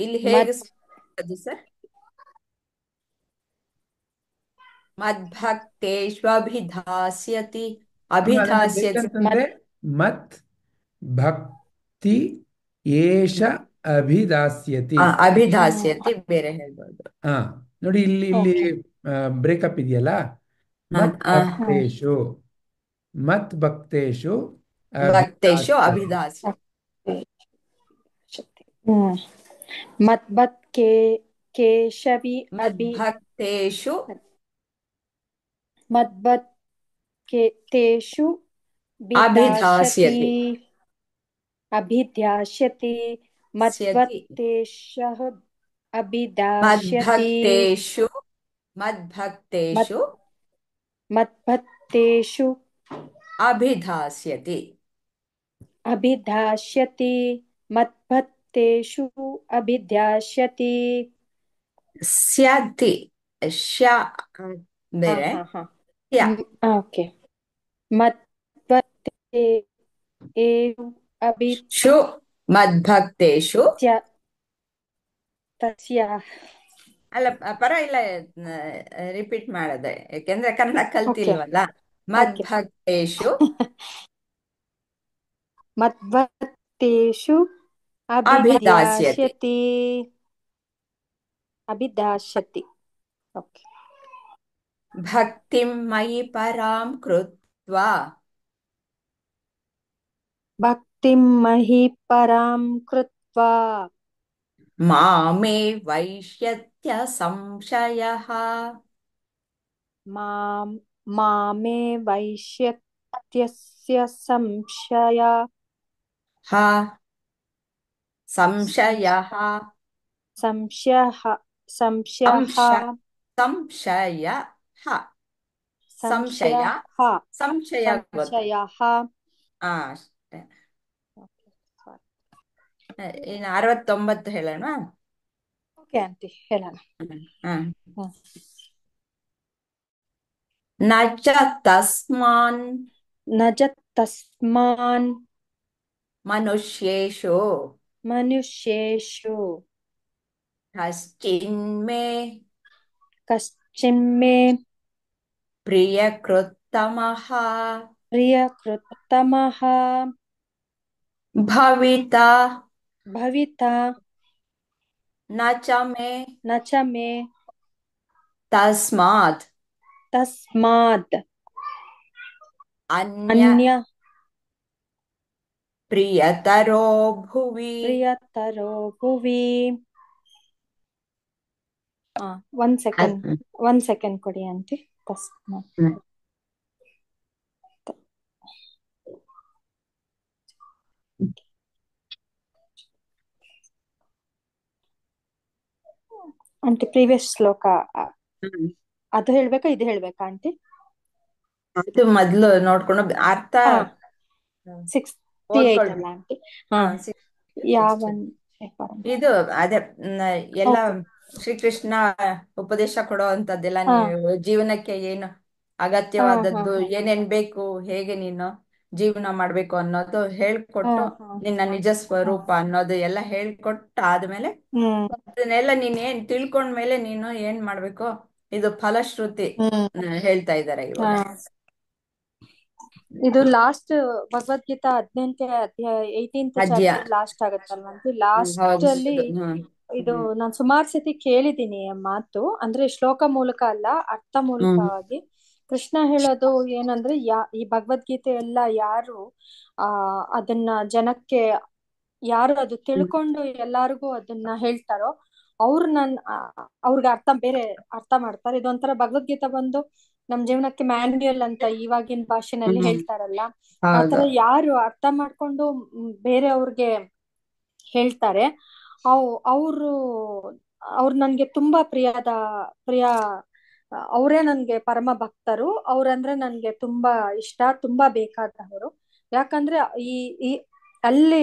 ಇಲ್ಲಿ ಹೇಗೆ ಅದು ಸರ್? ಮದ್ಭಕ್ತೇಷ್ವಭಿಧಾಸ್ಯತಿ ಅಭಿಧಾಸ್ಯತಿ ಮತ್ ಭಕ್ತಿ ಏಷ ಅಭಿದಾಸ್ಯತಿ. ಅಭಿಧಾಸ್ಯತಿ ಬೇರೆ ಹೇಳ್ಬೋದು. ನೋಡಿ ಇಲ್ಲಿ ಬ್ರೇಕಪ್ ಇದೆಯಲ್ಲ, ಮತ್ ಭಕ್ತೇಶು ಭಕ್ತೇಶು ಅಭಿಧಾಸ್ಯತಿ. ಮದ್ಭಕ್ತೇಷು ಅಭಿಧಾಸ್ಯತಿ ಮದ್ಭಕ್ತೇಷು ಅಭಿಧಾಸ್ಯತಿ ಮದ್ಭಕ್ತೇಷು मद्भक्तेषु ಅಭಿಧಾಸ್ಯತಿ. अभिधास्यति मद्भक्तेषु अभिधास्यति ಸ್ಯಾತಿ ಶ ಬೇರೆ ಯ ओके मद्भक्ते ಶು ಮದ್ಭಕ್ತೇಷು तस्य ಅಲ್ಲ ಪರವಾಗಿಲ್ಲ, ರಿಪೀಟ್ ಮಾಡದೆ, ಯಾಕೆಂದ್ರೆ ಕನ್ನಡ ओके ಕಲ್ತಿಲ್ವಲ್ಲ. ओके ಮದ್ಭಕ್ತೇಷು मद्भक्तेषु ಅಭಿದಾಸ್ಯತಿ. अभिधास्यति ओके ಭಕ್ತಿಂ ಮಯಿ ಪರಾಂ ಕೃತ್ವಾ भक्तिं महि परां कृत्वा ಮಾಮೇ ವೈಷ್ಯತ್ಯ ಸಂಶಯಃ. मामे वैश्यत्यस्य संशयः ಸಂಶಯಃ संशयः ಸಂಶಯಃ ಸಂಶಯ ಸಂಶಯ ಗೊತ್ತು. संशयः ಅಷ್ಟೇ. ಇನ್ನು 69 ಹೇಳೋಣ. ಓಕೆ ಆಂಟಿ ಹೇಳೋಣ. ನ ಚ ತಸ್ಮಾನ್ ಮನುಷ್ಯೇಷು ಕಶ್ಚಿನ್ಮೇ ಪ್ರಿಯಕೃತ್ತಮಃ ಭವಿತಾ ನ ಚ ಮೇ ತಸ್ಮಾತ್ ಅನ್ಯ ಪ್ರಿಯತರೋ ಭುವಿ. ಒಂದ್ ಸೆಕೆಂಡ್ ಕೊಡಿ ಆಂಟಿ. ತಸ್ಮಾತ್ ಆಂಟಿ ಪ್ರೀವಿಯಸ್ ಶ್ಲೋಕ ಅದು ಹೇಳ್ಬೇಕಾ ಇದು ಹೇಳ್ಬೇಕಾ ಆಂಟಿ? ಅದು ಮೊದ್ಲು ನೋಡ್ಕೊಂಡು ಅರ್ಥ 68 ಅಲ್ಲ ಆಂಟಿ? ಇದು ಅದೇ ಎಲ್ಲ ಶ್ರೀಕೃಷ್ಣ ಉಪದೇಶ ಕೊಡೋ ಅಂತದ್ದೆಲ್ಲ ನೀವು ಜೀವನಕ್ಕೆ ಏನು ಅಗತ್ಯವಾದದ್ದು ಏನೇನ್ ಬೇಕು, ಹೇಗೆ ನೀನು ಜೀವನ ಮಾಡ್ಬೇಕು ಅನ್ನೋದು ಹೇಳ್ಕೊಟ್ಟು, ನಿನ್ನ ನಿಜ ಸ್ವರೂಪ ಅನ್ನೋದು ಎಲ್ಲ ಹೇಳ್ಕೊಟ್ಟು ಆದ್ಮೇಲೆ ಅದನ್ನೆಲ್ಲ ನೀನ್ ಏನ್ ತಿಳ್ಕೊಂಡ್ಮೇಲೆ ನೀನು ಏನ್ ಮಾಡ್ಬೇಕು, ಇದು ಫಲಶ್ರುತಿ ಹೇಳ್ತಾ ಇದ್ದಾರೆ ಇವಾಗ. ಇದು ಲಾಸ್ಟ್ ಭಗವದ್ಗೀತಾ 18ನೇ ಅಧ್ಯಾಯ 18th ಚಾಪ್ಟರ್ ಲಾಸ್ಟ್ ಆಗತ್ತಲ್ವಾ? ಲಾಸ್ಟ್ ಅಲ್ಲಿ ಇದು ನಾನ್ ಸುಮಾರು ಸತಿ ಕೇಳಿದೀನಿ ಮಾತು, ಅಂದ್ರೆ ಶ್ಲೋಕ ಮೂಲಕ ಅಲ್ಲ, ಅರ್ಥ ಮೂಲಕವಾಗಿ. ಕೃಷ್ಣ ಹೇಳೋದು ಏನಂದ್ರೆ, ಈ ಭಗವದ್ಗೀತೆ ಎಲ್ಲ ಯಾರು ಅದನ್ನ ಜನಕ್ಕೆ ಯಾರು ಅದು ತಿಳ್ಕೊಂಡು ಎಲ್ಲಾರ್ಗೂ ಅದನ್ನ ಹೇಳ್ತಾರೋ ಅವ್ರಿಗೆ ಬೇರೆ ಅರ್ಥ ಮಾಡ್ತಾರೆ. ಇದೊಂಥರ ಭಗವದ್ಗೀತಾ ಬಂದು ನಮ್ ಜೀವನಕ್ಕೆ ಮ್ಯಾನ್ಯುಯಲ್ ಅಂತ ಇವಾಗಿನ ಭಾಷೆನಲ್ಲಿ ಹೇಳ್ತಾರಲ್ಲ, ಆತರ ಯಾರು ಅರ್ಥ ಮಾಡ್ಕೊಂಡು ಬೇರೆ ಅವ್ರಿಗೆ ಹೇಳ್ತಾರೆ, ಅವ್ರು ನನ್ಗೆ ತುಂಬಾ ಪ್ರಿಯ, ಅವರೇ ನನ್ಗೆ ಪರಮ ಭಕ್ತರು. ಅವ್ರಂದ್ರೆ ನನ್ಗೆ ತುಂಬಾ ಇಷ್ಟ, ತುಂಬಾ ಬೇಕಾದವರು. ಯಾಕಂದ್ರೆ ಈ ಅಲ್ಲಿ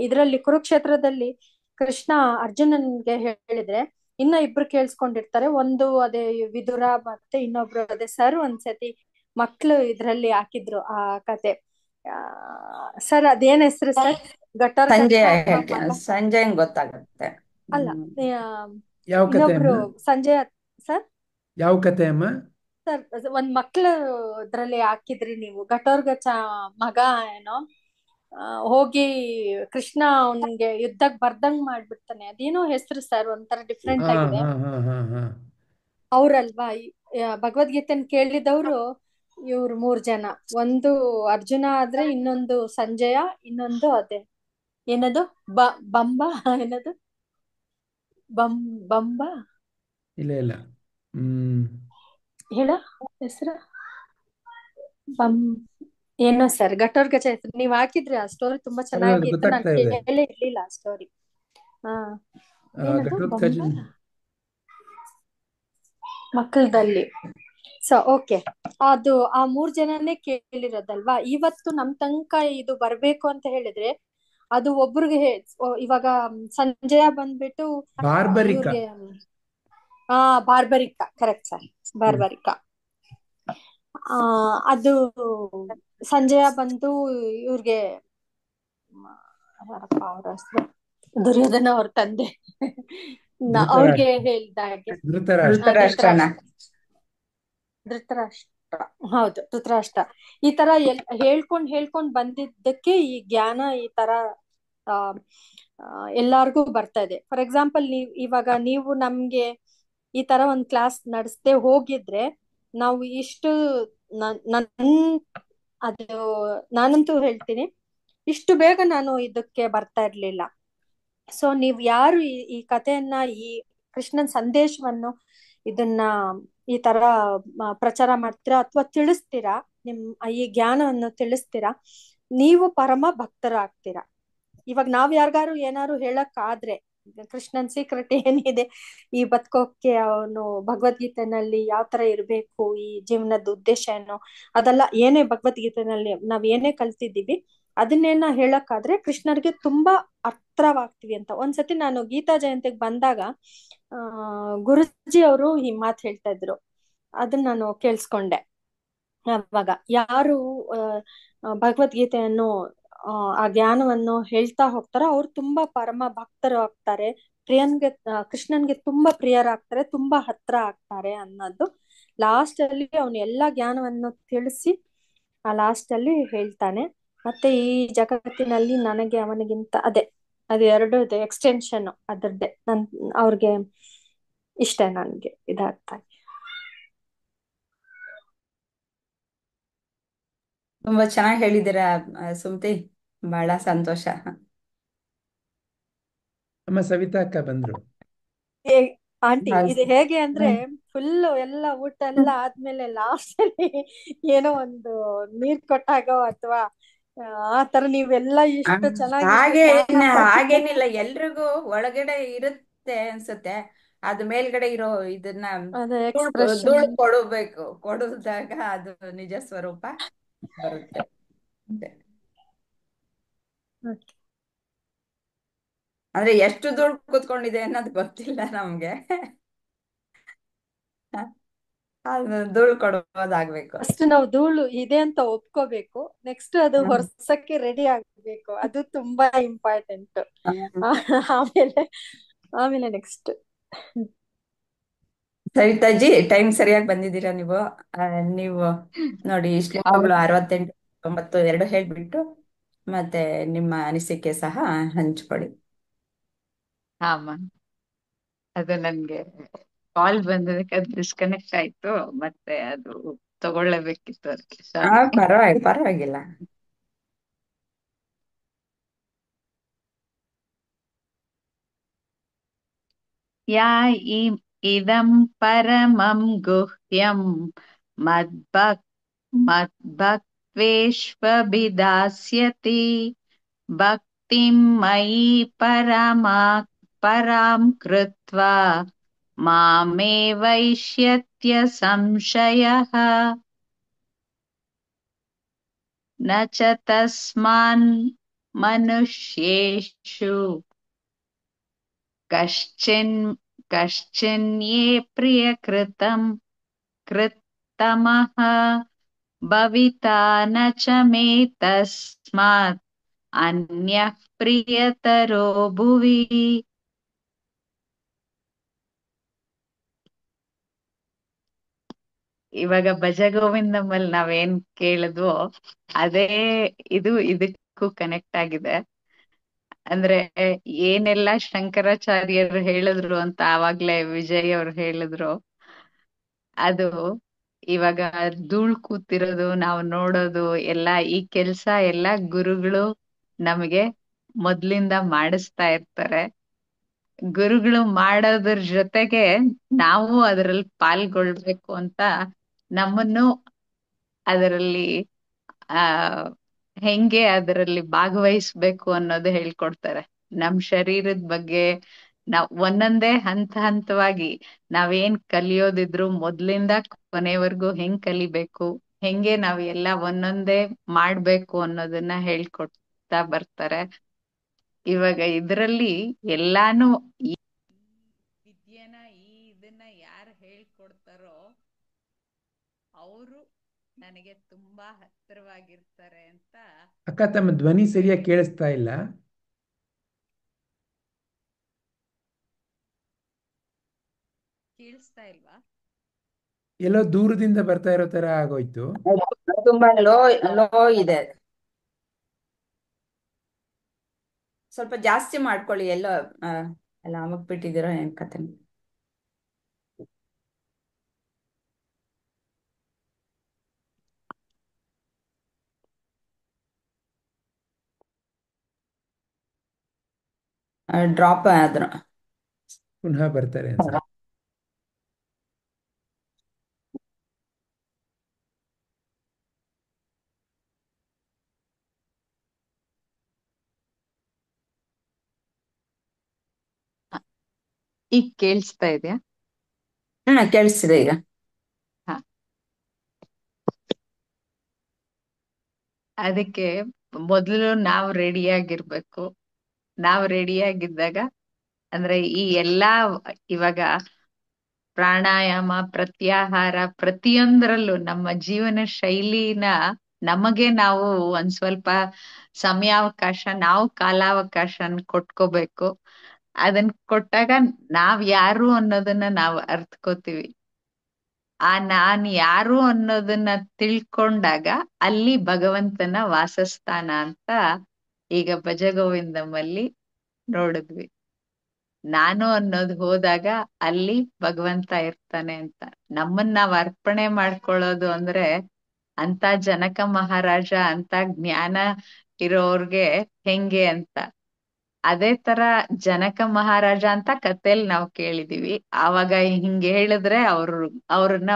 ಇದ್ರಲ್ಲಿ ಕುರುಕ್ಷೇತ್ರದಲ್ಲಿ ಕೃಷ್ಣ ಅರ್ಜುನನ್ಗೆ ಹೇಳಿದ್ರೆ ಇನ್ನ ಇಬ್ರು ಕೇಳಿಸ್ಕೊಂಡಿರ್ತಾರೆ. ಒಂದು ಅದೇ ವಿದುರ, ಮತ್ತೆ ಇನ್ನೊಬ್ರು ಅದೇ ಸರ್ ಒಂದ್ಸತಿ ಮಕ್ಳು ಇದ್ರಲ್ಲಿ ಹಾಕಿದ್ರು ಆ ಕತೆ. ಸರ್ ಅದೇನ್ ಹೆಸರು ಸರ್? ಸಂಜಯ್ ಗೊತ್ತಾಗುತ್ತೆ ಅಲ್ಲ, ಇನ್ನೊಬ್ರು ಸಂಜಯ ಸರ್. ಯಾವ ಕತೆ ಅಮ್ಮ? ಸರ್ ಒಂದ್ ಮಕ್ಳು ಇದ್ರಲ್ಲಿ ಹಾಕಿದ್ರಿ ನೀವು, ಘಟೋರ್ಗಚ ಮಗ ಏನೋ ಹೋಗಿ ಕೃಷ್ಣ ಅವನ್ಗೆ ಯುದ್ಧಕ್ ಬರ್ದಂಗ್ ಮಾಡ್ಬಿಡ್ತಾನೆ. ಅದೇನೋ ಹೆಸರು ಸರ್, ಒಂಥರ ಡಿಫ್ರೆಂಟ್ ಆಗಿದೆ. ಅವ್ರಲ್ವಾ ಭಗವದ್ಗೀತೆನ್ ಕೇಳಿದವ್ರು ಇವ್ರು 3 ಜನ. ಒಂದು ಅರ್ಜುನ ಆದ್ರೆ, ಇನ್ನೊಂದು ಸಂಜಯ, ಇನ್ನೊಂದು ಅದೇ ಏನದು ಬಂಬ, ಏನದು ಬಂಬ ಇಲ್ಲ ಹೇಳ ಹೆಸರು ಏನೋ ಸರ್, ಘಟೋರ್ಗಚ ಹೆಸರು. ನೀವ್ ಹಾಕಿದ್ರಿ ಆ ಸ್ಟೋರಿ, ತುಂಬಾ ಚೆನ್ನಾಗಿತ್ತು. ನಾನು ಕೇಳೇ ಇರ್ಲಿಲ್ಲ ಆ ಸ್ಟೋರಿ. ಮಕ್ಕಳದಲ್ಲಿ. ಸೊ ಓಕೆ, ಅದು ಆ 3 ಜನನೇ ಕೇಳಿರೋದಲ್ವಾ. ಇವತ್ತು ನಮ್ ತನಕ ಇದು ಬರ್ಬೇಕು ಅಂತ ಹೇಳಿದ್ರೆ ಅದು ಒಬ್ರಿಗೆ ಇವಾಗ ಸಂಜಯ ಬಂದ್ಬಿಟ್ಟು ಬಾರ್ಬರಿಕ. ಇವ್ರಿಗೆ ಬಾರ್ಬರಿಕ, ಕರೆಕ್ಟ್ ಸರ್, ಬಾರ್ಬರಿಕ. ಅದು ಸಂಜಯ ಬಂದು ಇವ್ರಿಗೆ ಯಾರಪ್ಪ ಅವ್ರ ಹೆಸರು, ದುರ್ಯೋಧನ ಅವ್ರ ತಂದೆ ಅವ್ರಿಗೆ ಹೇಳ್ದಾಗೆ ಧೃತರಾಷ್ಟ್ರ. ಧೃತರಾಷ್ಟ್ರನ. ಧೃತರಾಷ್ಟ್ರ, ಹೌದು ಧೃತರಾಷ್ಟ್ರ. ಈ ತರ ಹೇಳ್ಕೊಂಡ್ ಬಂದಿದ್ದಕ್ಕೆ ಈ ಜ್ಞಾನ ಈ ತರ ಆ ಎಲ್ಲಾರ್ಗೂ ಬರ್ತಾ ಇದೆ. ಫಾರ್ ಎಕ್ಸಾಂಪಲ್, ಇವಾಗ ನೀವು ನಮ್ಗೆ ಈ ತರ ಒಂದ್ ಕ್ಲಾಸ್ ನಡೆಸದೆ ಹೋಗಿದ್ರೆ ನಾವು ಇಷ್ಟು ಅದು ನಾನಂತೂ ಹೇಳ್ತೀನಿ, ಇಷ್ಟು ಬೇಗ ನಾನು ಇದಕ್ಕೆ ಬರ್ತಾ ಇರ್ಲಿಲ್ಲ. ಸೊ ನೀವ್ ಯಾರು ಈ ಕಥೆಯನ್ನ, ಈ ಕೃಷ್ಣನ್ ಸಂದೇಶವನ್ನು ಇದನ್ನ ಈ ತರ ಪ್ರಚಾರ ಮಾಡ್ತೀರಾ ಅಥವಾ ತಿಳಿಸ್ತೀರಾ, ಈ ಜ್ಞಾನವನ್ನು ತಿಳಿಸ್ತೀರಾ, ನೀವು ಪರಮ ಭಕ್ತರಾಗ್ತೀರಾ. ಇವಾಗ ನಾವ್ ಯಾರಿಗಾರು ಏನಾರು ಹೇಳಕ್ ಆದ್ರೆ ಕೃಷ್ಣನ್ ಸೀಕ್ರೆಟ್ ಏನಿದೆ ಈ ಬದುಕೋಕೆ, ಅವನು ಭಗವದ್ಗೀತೆನಲ್ಲಿ ಯಾವ ತರ ಇರ್ಬೇಕು, ಈ ಜೀವನದ ಉದ್ದೇಶ ಏನು, ಅದೆಲ್ಲ ಏನೇ ಭಗವದ್ಗೀತೆನಲ್ಲಿ ನಾವ್ ಏನೇ ಕಲ್ತಿದ್ದೀವಿ ಅದನ್ನೇನ ಹೇಳಕ್ಕಾದ್ರೆ ಕೃಷ್ಣರ್ಗೆ ತುಂಬಾ ಹತ್ರವಾಗ್ತೀವಿ ಅಂತ. ಒಂದ್ಸತಿ ನಾನು ಗೀತಾ ಜಯಂತಿಗೆ ಬಂದಾಗ ಗುರುಜಿ ಅವರು ಈ ಮಾತು ಹೇಳ್ತಾ ಇದ್ರು, ಅದನ್ನ ನಾನು ಕೇಳಿಸ್ಕೊಂಡೆ. ಅವಾಗ ಯಾರು ಭಗವದ್ಗೀತೆಯನ್ನು ಆ ಜ್ಞಾನವನ್ನು ಹೇಳ್ತಾ ಹೋಗ್ತಾರೋ ಅವ್ರು ತುಂಬಾ ಪರಮ ಭಕ್ತರು ಆಗ್ತಾರೆ, ಕೃಷ್ಣನ್ಗೆ ತುಂಬಾ ಪ್ರಿಯರಾಗ್ತಾರೆ, ತುಂಬಾ ಹತ್ರ ಆಗ್ತಾರೆ ಅನ್ನೋದು ಲಾಸ್ಟ್ ಅಲ್ಲಿ ಅವನು ಎಲ್ಲಾ ಜ್ಞಾನವನ್ನು ತಿಳಿಸಿ ಆ ಲಾಸ್ಟ್ ಅಲ್ಲಿ ಹೇಳ್ತಾನೆ. ಮತ್ತೆ ಈ ಜಗತ್ತಿನಲ್ಲಿ ನನಗೆ ಅವನಿಗಿಂತ ಅದು ಎರಡು ಎಕ್ಸ್ಟೆನ್ಷನ್ ಅದರದ್ದೇ, ಅವ್ರಿಗೆ ಇಷ್ಟ ನನ್ಗೆ ಇದಾಗ್ತಾ ಇದೆ. ತುಂಬಾ ಚೆನ್ನಾಗಿ ಹೇಳಿದ್ದೀರಾ ಸುಮತಿ, ಬಹಳ ಸಂತೋಷ. ನಮ್ಮ ಸವಿತಾ ಅಕ್ಕ ಬಂದ್ರು. ಆಂಟಿ ಇದು ಹೇಗೆ ಅಂದ್ರೆ ಫುಲ್ ಎಲ್ಲ ಊಟ ಎಲ್ಲ ಆದ್ಮೇಲೆ ಲಾಸ್ಟ್ ಅಲ್ಲಿ ಏನೋ ಒಂದು ನೀರ್ ಕೊಟ್ಟಾಗೋ ಅಥವಾ ಆ ತರ ನೀವೆಲ್ಲ ಇಷ್ಟು ಚೆನ್ನಾಗಿ ಹಾಗೇನಿಲ್ಲ, ಎಲ್ರಿಗೂ ಒಳಗಡೆ ಇರುತ್ತೆ ಅನ್ಸುತ್ತೆ, ಅದು ಮೇಲ್ಗಡೆ ಇರೋ ಇದನ್ನ ಧೂಳು ಕೊಡುದಾಗ ಅದು ನಿಜ ಸ್ವರೂಪ ಬರುತ್ತೆ. ಅಂದ್ರೆ ಎಷ್ಟು ಧೂಳು ಕೂತ್ಕೊಂಡಿದೆ ಅನ್ನೋದು ಗೊತ್ತಿಲ್ಲ ನಮ್ಗೆ, ಅದು ಧೂಳು ಕೊಡೋದಾಗ್ಬೇಕು. ಫಸ್ಟ್ ನಾವು ಧೂಳು ಇದೆ ಅಂತ ಒಪ್ಕೋಬೇಕು, ನೆಕ್ಸ್ಟ್ ಅದು ಹೊರ್ಸಕ್ಕೆ ರೆಡಿ ಆಗ್ಬೇಕು, ಅದು ತುಂಬಾ ಇಂಪಾರ್ಟೆಂಟ್. ಆಮೇಲೆ ನೆಕ್ಸ್ಟ್. ಸರಿತಾಜಿ, ಟೈಮ್ ಸರಿಯಾಗಿ ಬಂದಿದ್ದೀರಾ ನೀವು. ನೀವು ನೋಡಿ ಶ್ಲೋಕಗಳು 68, 92 ಹೇಳ್ಬಿಟ್ಟು ಮತ್ತೆ ನಿಮ್ಮ ಅನಿಸಿಕೆ ಸಹ ಹಂಚ್ಕೊಳ್ಳಿ. ಹಾಮ್ಮ, ಅದು ನನ್ಗೆ ಕಾಲ್ ಬಂದದಕ್ಕೆ ಅದು ಡಿಸ್ಕನೆಕ್ಟ್ ಆಯ್ತು, ಮತ್ತೆ ಅದು ತಗೊಳ್ಳೇಬೇಕಿತ್ತು, ಅದಕ್ಕೆ ಪರವಾಗಿಲ್ಲ. ಯಾ ಇದಂ ಪರಮಂ ಗುಹ್ಯಂ ಮದ್ಭಕ್ತ್ವೇಷ್ವಭಿದಾಸ್ಯತಿ ಭಕ್ತಿಂ ಮಯಿ ಪರಾಂ ಕೃತ್ವಾ ಮಾಮೇ ವೈಷ್ಯತ್ಯ ಸಂಶಯಃ ನ ಚ ತಸ್ಮಾನ್ ಮನುಷ್ಯೇಷು ಕಶ್ಚಿನ್ಯೇ ಕೃತ್ತಮಃ ಭವಿತಾ ನ ಚ ಮೇ ತಸ್ಮಾತ್ ಅನ್ಯಃ ಪ್ರಿಯತರೋ ಭುವಿ. ಇವಾಗ ಭಜಗೋವಿಂದಮಲ್ಲಿ ನಾವೇನ್ ಕೇಳಿದ್ವೋ ಅದೇ ಇದಕ್ಕೂ ಕನೆಕ್ಟ್ ಆಗಿದೆ. ಅಂದ್ರೆ ಏನೆಲ್ಲ ಶಂಕರಾಚಾರ್ಯರು ಹೇಳಿದ್ರು ಅಂತ ಆವಾಗ್ಲೇ ವಿಜಯ್ ಅವ್ರು ಹೇಳಿದ್ರು, ಅದು ಇವಾಗ ಧೂಳ್ ಕೂತಿರೋದು ನಾವು ನೋಡೋದು ಎಲ್ಲ, ಈ ಕೆಲ್ಸ ಎಲ್ಲ ಗುರುಗಳು ನಮಗೆ ಮೊದ್ಲಿಂದ ಮಾಡಿಸ್ತಾ ಇರ್ತಾರೆ. ಗುರುಗಳು ಮಾಡೋದ್ರ ಜೊತೆಗೆ ನಾವು ಅದರಲ್ಲಿ ಪಾಲ್ಗೊಳ್ಬೇಕು ಅಂತ ನಮ್ಮನ್ನು ಅದರಲ್ಲಿ ಹೆಂಗೆ ಅದರಲ್ಲಿ ಭಾಗವಹಿಸ್ಬೇಕು ಅನ್ನೋದು ಹೇಳ್ಕೊಡ್ತಾರೆ. ನಮ್ ಶರೀರದ ಬಗ್ಗೆ, ನಾವ್ ಒಂದೊಂದೇ ಹಂತ ಹಂತವಾಗಿ ನಾವೇನ್ ಕಲಿಯೋದಿದ್ರು ಮೊದ್ಲಿಂದ ಕೊನೆವರೆಗೂ ಹೆಂಗ್ ಕಲಿಬೇಕು, ಹೆಂಗೆ ನಾವ್ ಎಲ್ಲ ಒಂದೊಂದೇ ಮಾಡ್ಬೇಕು ಅನ್ನೋದನ್ನ ಹೇಳ್ಕೊಡ್ತಾ ಬರ್ತಾರೆ. ಇವಾಗ ಇದ್ರಲ್ಲಿ ಎಲ್ಲಾನು ಈ ವಿದ್ಯೆನ ಇದನ್ನ ಯಾರು ಹೇಳ್ಕೊಡ್ತಾರೋ ಅವರು ನನಗೆ ತುಂಬಾ ಹತ್ತಿರವಾಗಿರ್ತಾರೆ ಅಂತ. ಅಕ್ಕ, ತಮ್ಮ ಧ್ವನಿ ಸರಿಯಾಗಿ ಕೇಳಿಸ್ತಾ ಇಲ್ಲ. ಕೇಳಿಸ್ತಾ ಇಲ್ವಾ? ಎಲ್ಲೋ ದೂರದಿಂದ ಬರ್ತಾ ಇರೋ ತರ ಆಗೋಯ್ತು. ತುಂಬಾ ಲೋ ಲೋ ಇದೆ. ಸ್ವಲ್ಪ ಜಾಸ್ತಿ ಮಾಡ್ಕೊಳ್ಳಿ. ಎಲ್ಲೋ ಎಲ್ಲ ಅಮಕ್ಬಿಟ್ಟಿದ್ದೀರೋ ಏನ್ ಕತೆ. ಡ್ರಾಪ್ ಆದ್ರು. ಪುನಃ ಬರ್ತಾರೆ ಅನ್ಸುತ್ತೆ. ಈಗ ಕೇಳಿಸ್ತಾ ಇದೆಯಾ? ಕೇಳಿಸ್ತಿದೆ ಈಗ. ಹ. ಅದಕ್ಕೆ ಮೊದಲು ನಾವು ರೆಡಿಯಾಗಿರ್ಬೇಕು. ನಾವು ರೆಡಿಯಾಗಿದ್ದಾಗ ಅಂದ್ರೆ ಈ ಎಲ್ಲಾ ಇವಾಗ ಪ್ರಾಣಾಯಾಮ, ಪ್ರತ್ಯಾಹಾರ, ಪ್ರತಿಯೊಂದರಲ್ಲೂ ನಮ್ಮ ಜೀವನ ಶೈಲಿನ ನಮಗೆ ನಾವು ಒಂದ್ ಸ್ವಲ್ಪ ಸಮಯಾವಕಾಶ, ನಾವು ಕಾಲಾವಕಾಶನ ಕೊಟ್ಕೋಬೇಕು. ಅದನ್ನ ಕೊಟ್ಟಾಗ ನಾವ್ ಯಾರು ಅನ್ನೋದನ್ನ ನಾವು ಅರ್ತ್ಕೋತೀವಿ. ನಾನ್ ಯಾರು ಅನ್ನೋದನ್ನ ತಿಳ್ಕೊಂಡಾಗ ಅಲ್ಲಿ ಭಗವಂತನ ವಾಸಸ್ಥಾನ ಅಂತ ಈಗ ಭಜಗೋವಿಂದಮಲ್ಲಿ ನೋಡಿದ್ವಿ. ನಾನು ಅನ್ನೋದು ಹೋದಾಗ ಅಲ್ಲಿ ಭಗವಂತ ಇರ್ತಾನೆ ಅಂತ. ನಮ್ಮನ್ನ ನಾವ್ ಅರ್ಪಣೆ ಮಾಡ್ಕೊಳ್ಳೋದು ಅಂದ್ರೆ ಅಂತ ಜನಕ ಮಹಾರಾಜ ಅಂತ ಜ್ಞಾನ ಇರೋರ್ಗೆ ಹೆಂಗೆ ಅಂತ. ಅದೇ ತರ ಜನಕ ಮಹಾರಾಜ ಅಂತ ಕಥೆಯಲ್ಲಿ ನಾವು ಕೇಳಿದೀವಿ. ಆವಾಗ ಹಿಂಗೆ ಹೇಳಿದ್ರೆ ಅವ್ರನ್ನ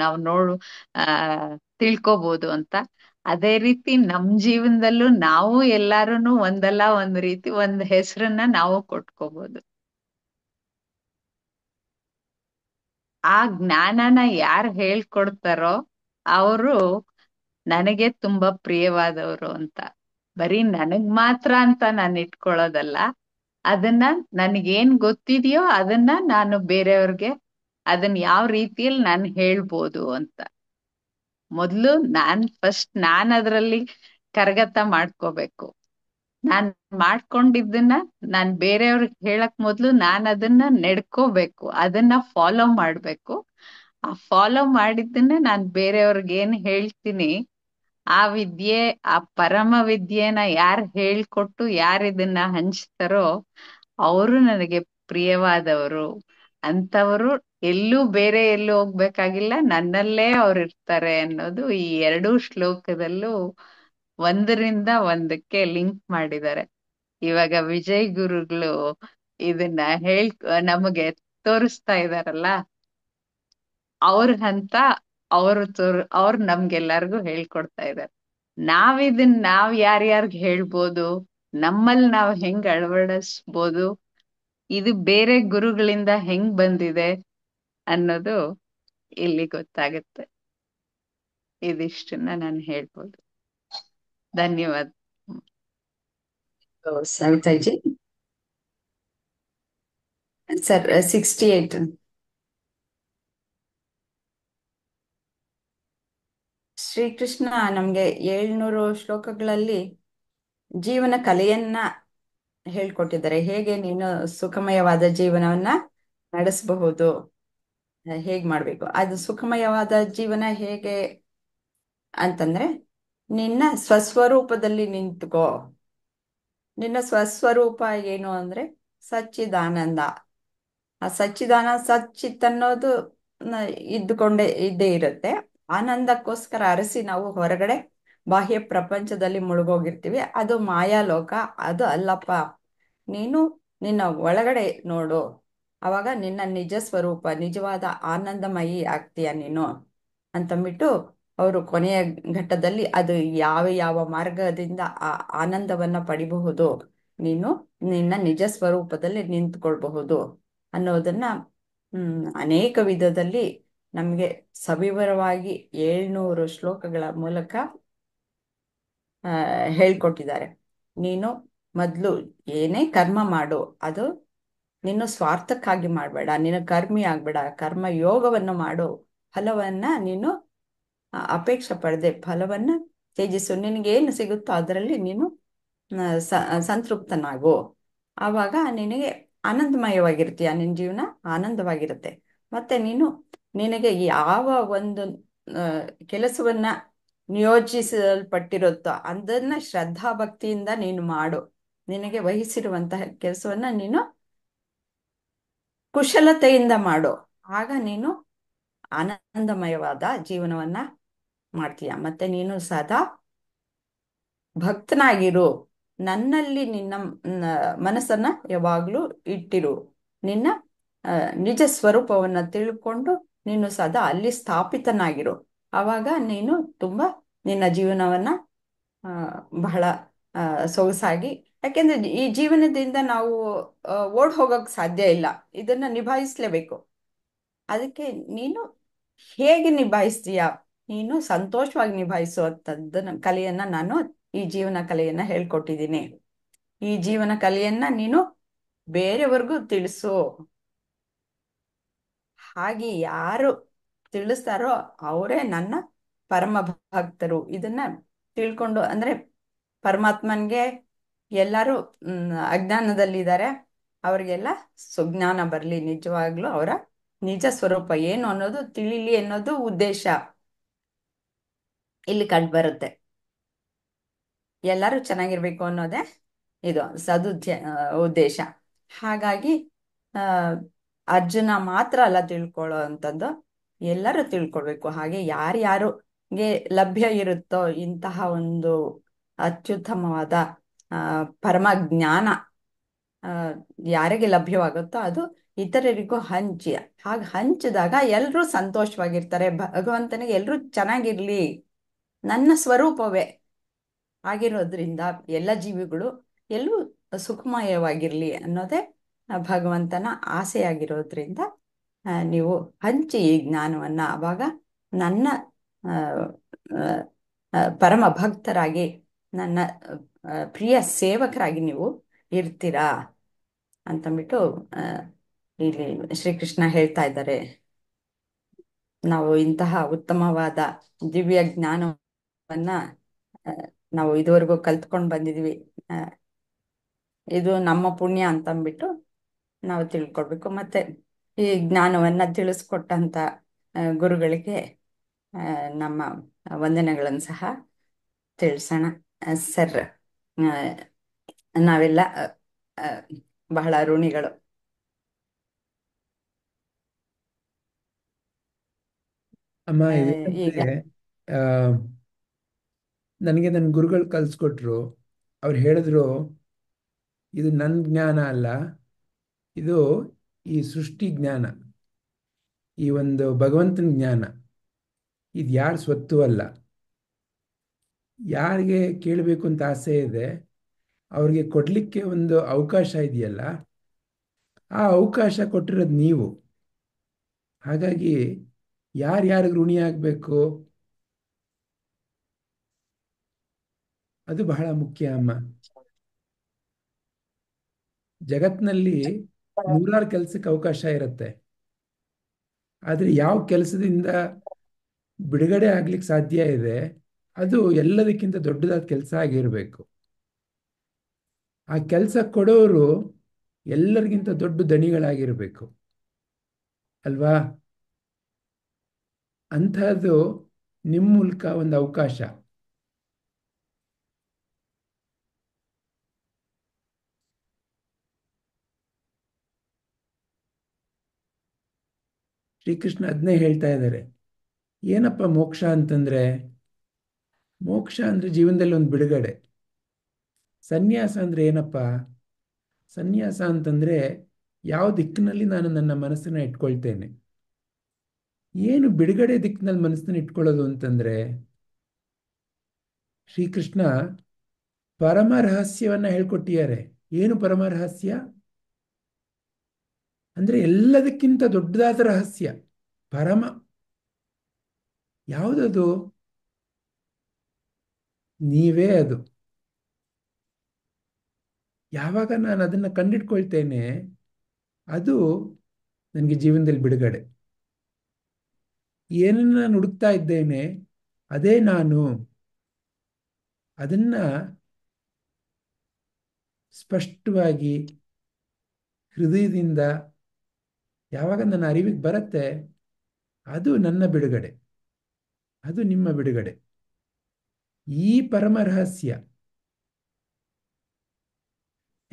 ನಾವು ಆ ತಿಳ್ಕೊಬೋದು ಅಂತ. ಅದೇ ರೀತಿ ನಮ್ ಜೀವನದಲ್ಲೂ ನಾವು ಎಲ್ಲಾರುನು ಒಂದಲ್ಲ ಒಂದ್ ರೀತಿ ಒಂದ್ ಹೆಸರನ್ನ ನಾವು ಕೊಟ್ಕೋಬಹುದು. ಆ ಜ್ಞಾನನ ಯಾರು ಹೇಳ್ಕೊಡ್ತಾರೋ ಅವರು ನನಗೆ ತುಂಬಾ ಪ್ರಿಯವಾದವರು ಅಂತ. ಬರೀ ನನಗ್ ಮಾತ್ರ ಅಂತ ನಾನು ಇಟ್ಕೊಳ್ಳೋದಲ್ಲ, ಅದನ್ನ ನನಗೇನ್ ಗೊತ್ತಿದೆಯೋ ಅದನ್ನ ನಾನು ಬೇರೆಯವ್ರಿಗೆ ಅದನ್ನ ಯಾವ ರೀತಿಯಲ್ಲಿ ನಾನು ಹೇಳ್ಬೋದು ಅಂತ. ಮೊದ್ಲು ನಾನ್ ಅದ್ರಲ್ಲಿ ಕರಗತ ಮಾಡ್ಕೋಬೇಕು. ನಾನ್ ಮಾಡ್ಕೊಂಡಿದ್ದನ್ನ ನಾನ್ ಬೇರೆಯವ್ರಿಗೆ ಹೇಳಕ್ ಮೊದ್ಲು ನಾನ್ ಅದನ್ನ ನಡ್ಕೋಬೇಕು, ಅದನ್ನ ಫಾಲೋ ಮಾಡ್ಬೇಕು. ಆ ಫಾಲೋ ಮಾಡಿದ್ದನ್ನ ನಾನ್ ಬೇರೆಯವ್ರಿಗೆ ಏನ್ ಹೇಳ್ತೀನಿ, ಆ ವಿದ್ಯೆ, ಆ ಪರಮ ವಿದ್ಯೆನ ಯಾರ್ ಹೇಳ್ಕೊಟ್ಟು ಯಾರ್ ಇದನ್ನ ಹಂಚ್ತಾರೋ ಅವರು ನನಗೆ ಪ್ರಿಯವಾದವರು. ಅಂತವರು ಎಲ್ಲೂ ಬೇರೆ ಎಲ್ಲೂ ಹೋಗ್ಬೇಕಾಗಿಲ್ಲ, ನನ್ನಲ್ಲೇ ಅವ್ರು ಇರ್ತಾರೆ ಅನ್ನೋದು ಈ ಎರಡೂ ಶ್ಲೋಕದಲ್ಲೂ ಒಂದರಿಂದ ಒಂದಕ್ಕೆ ಲಿಂಕ್ ಮಾಡಿದ್ದಾರೆ. ಇವಾಗ ವಿಜಯ್ ಗುರುಗಳು ಇದನ್ನ ನಮಗೆ ತೋರಿಸ್ತಾ ಇದಾರಲ್ಲ, ಅವ್ರ ಹಂತ ಅವ್ರು ನಮ್ಗೆಲ್ಲರಿಗೂ ಹೇಳ್ಕೊಡ್ತಾ ಇದಾರೆ. ನಾವ್ ಯಾರ್ಯಾರ್ಗ್ ಹೇಳ್ಬೋದು, ನಮ್ಮಲ್ಲಿ ನಾವ್ ಹೆಂಗ್ ಅಳವಡಿಸ್ಬೋದು, ಇದು ಬೇರೆ ಗುರುಗಳಿಂದ ಹೆಂಗ್ ಬಂದಿದೆ ಅನ್ನೋದು ಇಲ್ಲಿ ಗೊತ್ತಾಗುತ್ತೆ. ಇದಿಷ್ಟನ್ನ ನಾನು ಹೇಳ್ಬೋದು. ಧನ್ಯವಾದ. ಸವಿತಾಜಿ ಸರ್ 68. ಶ್ರೀಕೃಷ್ಣ ನಮ್ಗೆ 700 ಶ್ಲೋಕಗಳಲ್ಲಿ ಜೀವನ ಕಲೆಯನ್ನ ಹೇಳ್ಕೊಟ್ಟಿದ್ದಾರೆ. ಹೇಗೆ ನೀನು ಸುಖಮಯವಾದ ಜೀವನವನ್ನ ನಡೆಸಬಹುದು, ಹೇಗ್ ಮಾಡ್ಬೇಕು. ಅದು ಸುಖಮಯವಾದ ಜೀವನ ಹೇಗೆ ಅಂತಂದ್ರೆ, ನಿನ್ನ ಸ್ವಸ್ವರೂಪದಲ್ಲಿ ನಿಂತ್ಕೋ. ನಿನ್ನ ಸ್ವಸ್ವರೂಪ ಏನು ಅಂದ್ರೆ ಸಚ್ಚಿದಾನಂದ. ಆ ಸಚ್ಚಿತ್ ಅನ್ನೋದು ಇದ್ದೇ ಇರುತ್ತೆ. ಆನಂದಕ್ಕೋಸ್ಕರ ಅರಸಿ ನಾವು ಹೊರಗಡೆ ಬಾಹ್ಯ ಪ್ರಪಂಚದಲ್ಲಿ ಮುಳುಗೋಗಿರ್ತೀವಿ. ಅದು ಮಾಯಾಲೋಕ. ಅದು ಅಲ್ಲಪ್ಪ, ನೀನು ನಿನ್ನ ಒಳಗಡೆ ನೋಡು, ಅವಾಗ ನಿನ್ನ ನಿಜ ಸ್ವರೂಪ, ನಿಜವಾದ ಆನಂದಮಯಿ ಆಗ್ತೀಯ ನೀನು ಅಂತಂದ್ಬಿಟ್ಟು ಅವರು ಕೊನೆಯ ಘಟ್ಟದಲ್ಲಿ ಅದು ಯಾವ ಮಾರ್ಗದಿಂದ ಆ ಆನಂದವನ್ನ ಪಡಿಬಹುದು, ನೀನು ನಿನ್ನ ನಿಜ ಸ್ವರೂಪದಲ್ಲಿ ನಿಂತ್ಕೊಳ್ಬಹುದು ಅನ್ನೋದನ್ನ ಅನೇಕ ವಿಧದಲ್ಲಿ ನಮಗೆ ಸವಿವರವಾಗಿ 700 ಶ್ಲೋಕಗಳ ಮೂಲಕ ಹೇಳ್ಕೊಟ್ಟಿದ್ದಾರೆ. ನೀನು ಮೊದಲು ಏನೇ ಕರ್ಮ ಮಾಡು, ಅದು ನೀನು ಸ್ವಾರ್ಥಕ್ಕಾಗಿ ಮಾಡಬೇಡ, ನೀನು ಕರ್ಮಿ ಆಗ್ಬೇಡ, ಕರ್ಮ ಯೋಗವನ್ನು ಮಾಡು, ಫಲವನ್ನ ನೀನು ಅಪೇಕ್ಷೆ ಪಡದೆ ಫಲವನ್ನ ತ್ಯಜಿಸು, ನಿನಗೇನು ಸಿಗುತ್ತೋ ಅದರಲ್ಲಿ ನೀನು ಸಂತೃಪ್ತನಾಗು. ಆವಾಗ ನಿನಗೆ ಆನಂದಮಯವಾಗಿರ್ತೀಯ, ನಿನ್ನ ಜೀವನ ಆನಂದವಾಗಿರುತ್ತೆ. ಮತ್ತೆ ನಿನಗೆ ಯಾವ ಒಂದು ಕೆಲಸವನ್ನ ನಿಯೋಜಿಸಲ್ಪಟ್ಟಿರುತ್ತೋ ಅದನ್ನ ಶ್ರದ್ಧಾ ಭಕ್ತಿಯಿಂದ ನೀನು ಮಾಡು. ನಿನಗೆ ವಹಿಸಿರುವಂತಹ ಕೆಲಸವನ್ನ ನೀನು ಕುಶಲತೆಯಿಂದ ಮಾಡು. ಆಗ ನೀನು ಆನಂದಮಯವಾದ ಜೀವನವನ್ನ ಮಾಡ್ತೀಯ. ಮತ್ತೆ ನೀನು ಸದಾ ಭಕ್ತನಾಗಿರು, ನನ್ನಲ್ಲಿ ನಿನ್ನ ಮನಸ್ಸನ್ನ ಯಾವಾಗ್ಲೂ ಇಟ್ಟಿರು. ನಿನ್ನ ನಿಜ ಸ್ವರೂಪವನ್ನ ತಿಳ್ಕೊಂಡು ನೀನು ಸದಾ ಅಲ್ಲಿ ಸ್ಥಾಪಿತನಾಗಿರು. ಆವಾಗ ನೀನು ತುಂಬಾ ನಿನ್ನ ಜೀವನವನ್ನ ಬಹಳ ಸೊಗಸಾಗಿ, ಯಾಕೆಂದ್ರೆ ಈ ಜೀವನದಿಂದ ನಾವು ಓಡ್ ಹೋಗಕ್ ಸಾಧ್ಯ ಇಲ್ಲ, ಇದನ್ನ ನಿಭಾಯಿಸ್ಲೇಬೇಕು. ಅದಕ್ಕೆ ನೀನು ಹೇಗೆ ನಿಭಾಯಿಸ್ತೀಯ, ನೀನು ಸಂತೋಷವಾಗಿ ನಿಭಾಯಿಸುವಂಥದ್ದನ್ನ ಕಲೆಯನ್ನ ನಾನು ಈ ಜೀವನ ಕಲೆಯನ್ನ ಹೇಳ್ಕೊಟ್ಟಿದ್ದೀನಿ. ಈ ಜೀವನ ಕಲೆಯನ್ನ ನೀನು ಬೇರೆಯವ್ರಿಗೂ ತಿಳಿಸು. ಹಾಗೆ ಯಾರು ತಿಳಿಸ್ತಾರೋ ಅವರೇ ನನ್ನ ಪರಮ ಭಕ್ತರು. ಇದನ್ನ ತಿಳ್ಕೊಂಡು, ಅಂದ್ರೆ ಪರಮಾತ್ಮನ್ಗೆ ಎಲ್ಲರೂ ಅಜ್ಞಾನದಲ್ಲಿದ್ದಾರೆ, ಅವ್ರಿಗೆಲ್ಲ ಸುಜ್ಞಾನ ಬರಲಿ, ನಿಜವಾಗ್ಲೂ ಅವರ ನಿಜ ಸ್ವರೂಪ ಏನು ಅನ್ನೋದು ತಿಳಿಲಿ ಅನ್ನೋದು ಉದ್ದೇಶ ಇಲ್ಲಿ ಕಂಡು ಬರುತ್ತೆ. ಎಲ್ಲರೂ ಚೆನ್ನಾಗಿರ್ಬೇಕು ಅನ್ನೋದೇ ಇದು ಉದ್ದೇಶ. ಹಾಗಾಗಿ ಅರ್ಜುನ ಮಾತ್ರ ಅಲ್ಲ ತಿಳ್ಕೊಳ್ಳೋ ಅಂಥದ್ದು, ಎಲ್ಲರೂ ತಿಳ್ಕೊಳ್ಬೇಕು. ಹಾಗೆ ಯಾರ್ಯಾರಿಗೆ ಲಭ್ಯ ಇರುತ್ತೋ ಇಂತಹ ಒಂದು ಅತ್ಯುತ್ತಮವಾದ ಪರಮ ಜ್ಞಾನ ಯಾರಿಗೆ ಲಭ್ಯವಾಗುತ್ತೋ ಅದು ಇತರರಿಗೂ ಹಂಚಿ. ಹಾಗೆ ಹಂಚಿದಾಗ ಎಲ್ಲರೂ ಸಂತೋಷವಾಗಿರ್ತಾರೆ. ಭಗವಂತನಿಗೆ ಎಲ್ಲರೂ ಚೆನ್ನಾಗಿರ್ಲಿ, ನನ್ನ ಸ್ವರೂಪವೇ ಆಗಿರೋದ್ರಿಂದ ಎಲ್ಲ ಜೀವಿಗಳು ಎಲ್ಲೂ ಸುಖಮಯವಾಗಿರ್ಲಿ ಅನ್ನೋದೇ ಭಗವಂತನ ಆಸೆಯಾಗಿರೋದ್ರಿಂದ ನೀವು ಹಂಚಿ ಈ ಜ್ಞಾನವನ್ನ. ಆವಾಗ ನನ್ನ ಪರಮ ಭಕ್ತರಾಗಿ, ನನ್ನ ಪ್ರಿಯ ಸೇವಕರಾಗಿ ನೀವು ಇರ್ತೀರಾ ಅಂತಂದ್ಬಿಟ್ಟು ಇಲ್ಲಿ ಶ್ರೀಕೃಷ್ಣ ಹೇಳ್ತಾ ಇದ್ದಾರೆ. ನಾವು ಇಂತಹ ಉತ್ತಮವಾದ ದಿವ್ಯ ಜ್ಞಾನವನ್ನ ನಾವು ಇದುವರೆಗೂ ಕಲ್ತ್ಕೊಂಡು ಬಂದಿದ್ವಿ. ಇದು ನಮ್ಮ ಪುಣ್ಯ ಅಂತಂದ್ಬಿಟ್ಟು ನಾವು ತಿಳ್ಕೊಳ್ಬೇಕು. ಮತ್ತೆ ಈ ಜ್ಞಾನವನ್ನ ತಿಳಿಸ್ಕೊಟ್ಟಂತ ಗುರುಗಳಿಗೆ ನಮ್ಮ ವಂದನೆಗಳನ್ನು ಸಹ ತಿಳಿಸೋಣ. ಸರ್, ನಾವೆಲ್ಲ ಬಹಳ ಋಣಿಗಳು. ಅಮ್ಮ, ಈಗ ನನಗೆ ನನ್ನ ಗುರುಗಳು ಕಲಿಸ್ಕೊಟ್ರು. ಅವ್ರು ಹೇಳಿದ್ರು, ಇದು ನನ್ನ ಜ್ಞಾನ ಅಲ್ಲ, ಇದು ಈ ಸೃಷ್ಟಿ ಜ್ಞಾನ, ಈ ಒಂದು ಭಗವಂತನ ಜ್ಞಾನ. ಇದು ಯಾರ ಸ್ವತ್ತು ಅಲ್ಲ. ಯಾರಿಗೆ ಕೇಳಬೇಕು ಅಂತ ಆಸೆ ಇದೆ ಅವ್ರಿಗೆ ಕೊಡ್ಲಿಕ್ಕೆ ಒಂದು ಅವಕಾಶ ಇದೆಯಲ್ಲ, ಆ ಅವಕಾಶ ಕೊಟ್ಟಿರೋದು ನೀವು. ಹಾಗಾಗಿ ಯಾರ್ಯಾರಿಗೆ ಋಣಿ ಆಗಬೇಕು ಅದು ಬಹಳ ಮುಖ್ಯ ಅಮ್ಮ. ಜಗತ್ನಲ್ಲಿ ನೂರಾರು ಕೆಲಸಕ್ಕೆ ಅವಕಾಶ ಇರುತ್ತೆ, ಆದರೆ ಯಾವ ಕೆಲಸದಿಂದ ಬಿಡುಗಡೆ ಆಗ್ಲಿಕ್ಕೆ ಸಾಧ್ಯ ಇದೆ ಅದು ಎಲ್ಲದಕ್ಕಿಂತ ದೊಡ್ಡದಾದ ಕೆಲಸ ಆಗಿರಬೇಕು. ಆ ಕೆಲಸ ಕೊಡೋರು ಎಲ್ಲರಿಗಿಂತ ದೊಡ್ಡ ದಣಿಗಳಾಗಿರಬೇಕು ಅಲ್ವಾ? ಅಂಥದ್ದು ನಿಮ್ಮ ಮೂಲಕ ಒಂದು ಅವಕಾಶ. ಶ್ರೀಕೃಷ್ಣ ಅದನ್ನೇ ಹೇಳ್ತಾ ಇದ್ದಾರೆ. ಏನಪ್ಪ ಮೋಕ್ಷ ಅಂತಂದ್ರೆ? ಮೋಕ್ಷ ಅಂದ್ರೆ ಜೀವನದಲ್ಲಿ ಒಂದು ಬಿಡುಗಡೆ. ಸನ್ಯಾಸ ಅಂದ್ರೆ ಏನಪ್ಪ? ಸನ್ಯಾಸ ಅಂತಂದ್ರೆ ಯಾವ ದಿಕ್ಕಿನಲ್ಲಿ ನಾನು ನನ್ನ ಮನಸ್ಸನ್ನ ಇಟ್ಕೊಳ್ತೇನೆ. ಏನು ಬಿಡುಗಡೆ ದಿಕ್ಕಿನಲ್ಲಿ ಮನಸ್ಸನ್ನ ಇಟ್ಕೊಳ್ಳೋದು ಅಂತಂದ್ರೆ, ಶ್ರೀಕೃಷ್ಣ ಪರಮ ರಹಸ್ಯವನ್ನ ಹೇಳ್ಕೊಟ್ಟಿದ್ದಾರೆ. ಏನು ಪರಮ ರಹಸ್ಯ? ಅಂದ್ರೆ ಎಲ್ಲದಕ್ಕಿಂತ ದೊಡ್ಡದಾದ ರಹಸ್ಯ ಪರಮ. ಯಾವುದದು? ನೀವೇ ಅದು. ಯಾವಾಗ ನಾನು ಅದನ್ನು ಕಂಡಿಡ್ಕೊಳ್ತೇನೆ, ಅದು ನನಗೆ ಜೀವನದಲ್ಲಿ ಬಿಡುಗಡೆ. ಏನನ್ನ ನಾನು ಹುಡುಕ್ತಾ ಇದ್ದೇನೆ ಅದೇ ನಾನು. ಅದನ್ನ ಸ್ಪಷ್ಟವಾಗಿ ಹೃದಯದಿಂದ ಯಾವಾಗ ನನ್ನ ಅರಿವಿಗೆ ಬರುತ್ತೆ, ಅದು ನನ್ನ ಬಿಡುಗಡೆ, ಅದು ನಿಮ್ಮ ಬಿಡುಗಡೆ. ಈ ಪರಮ ರಹಸ್ಯ.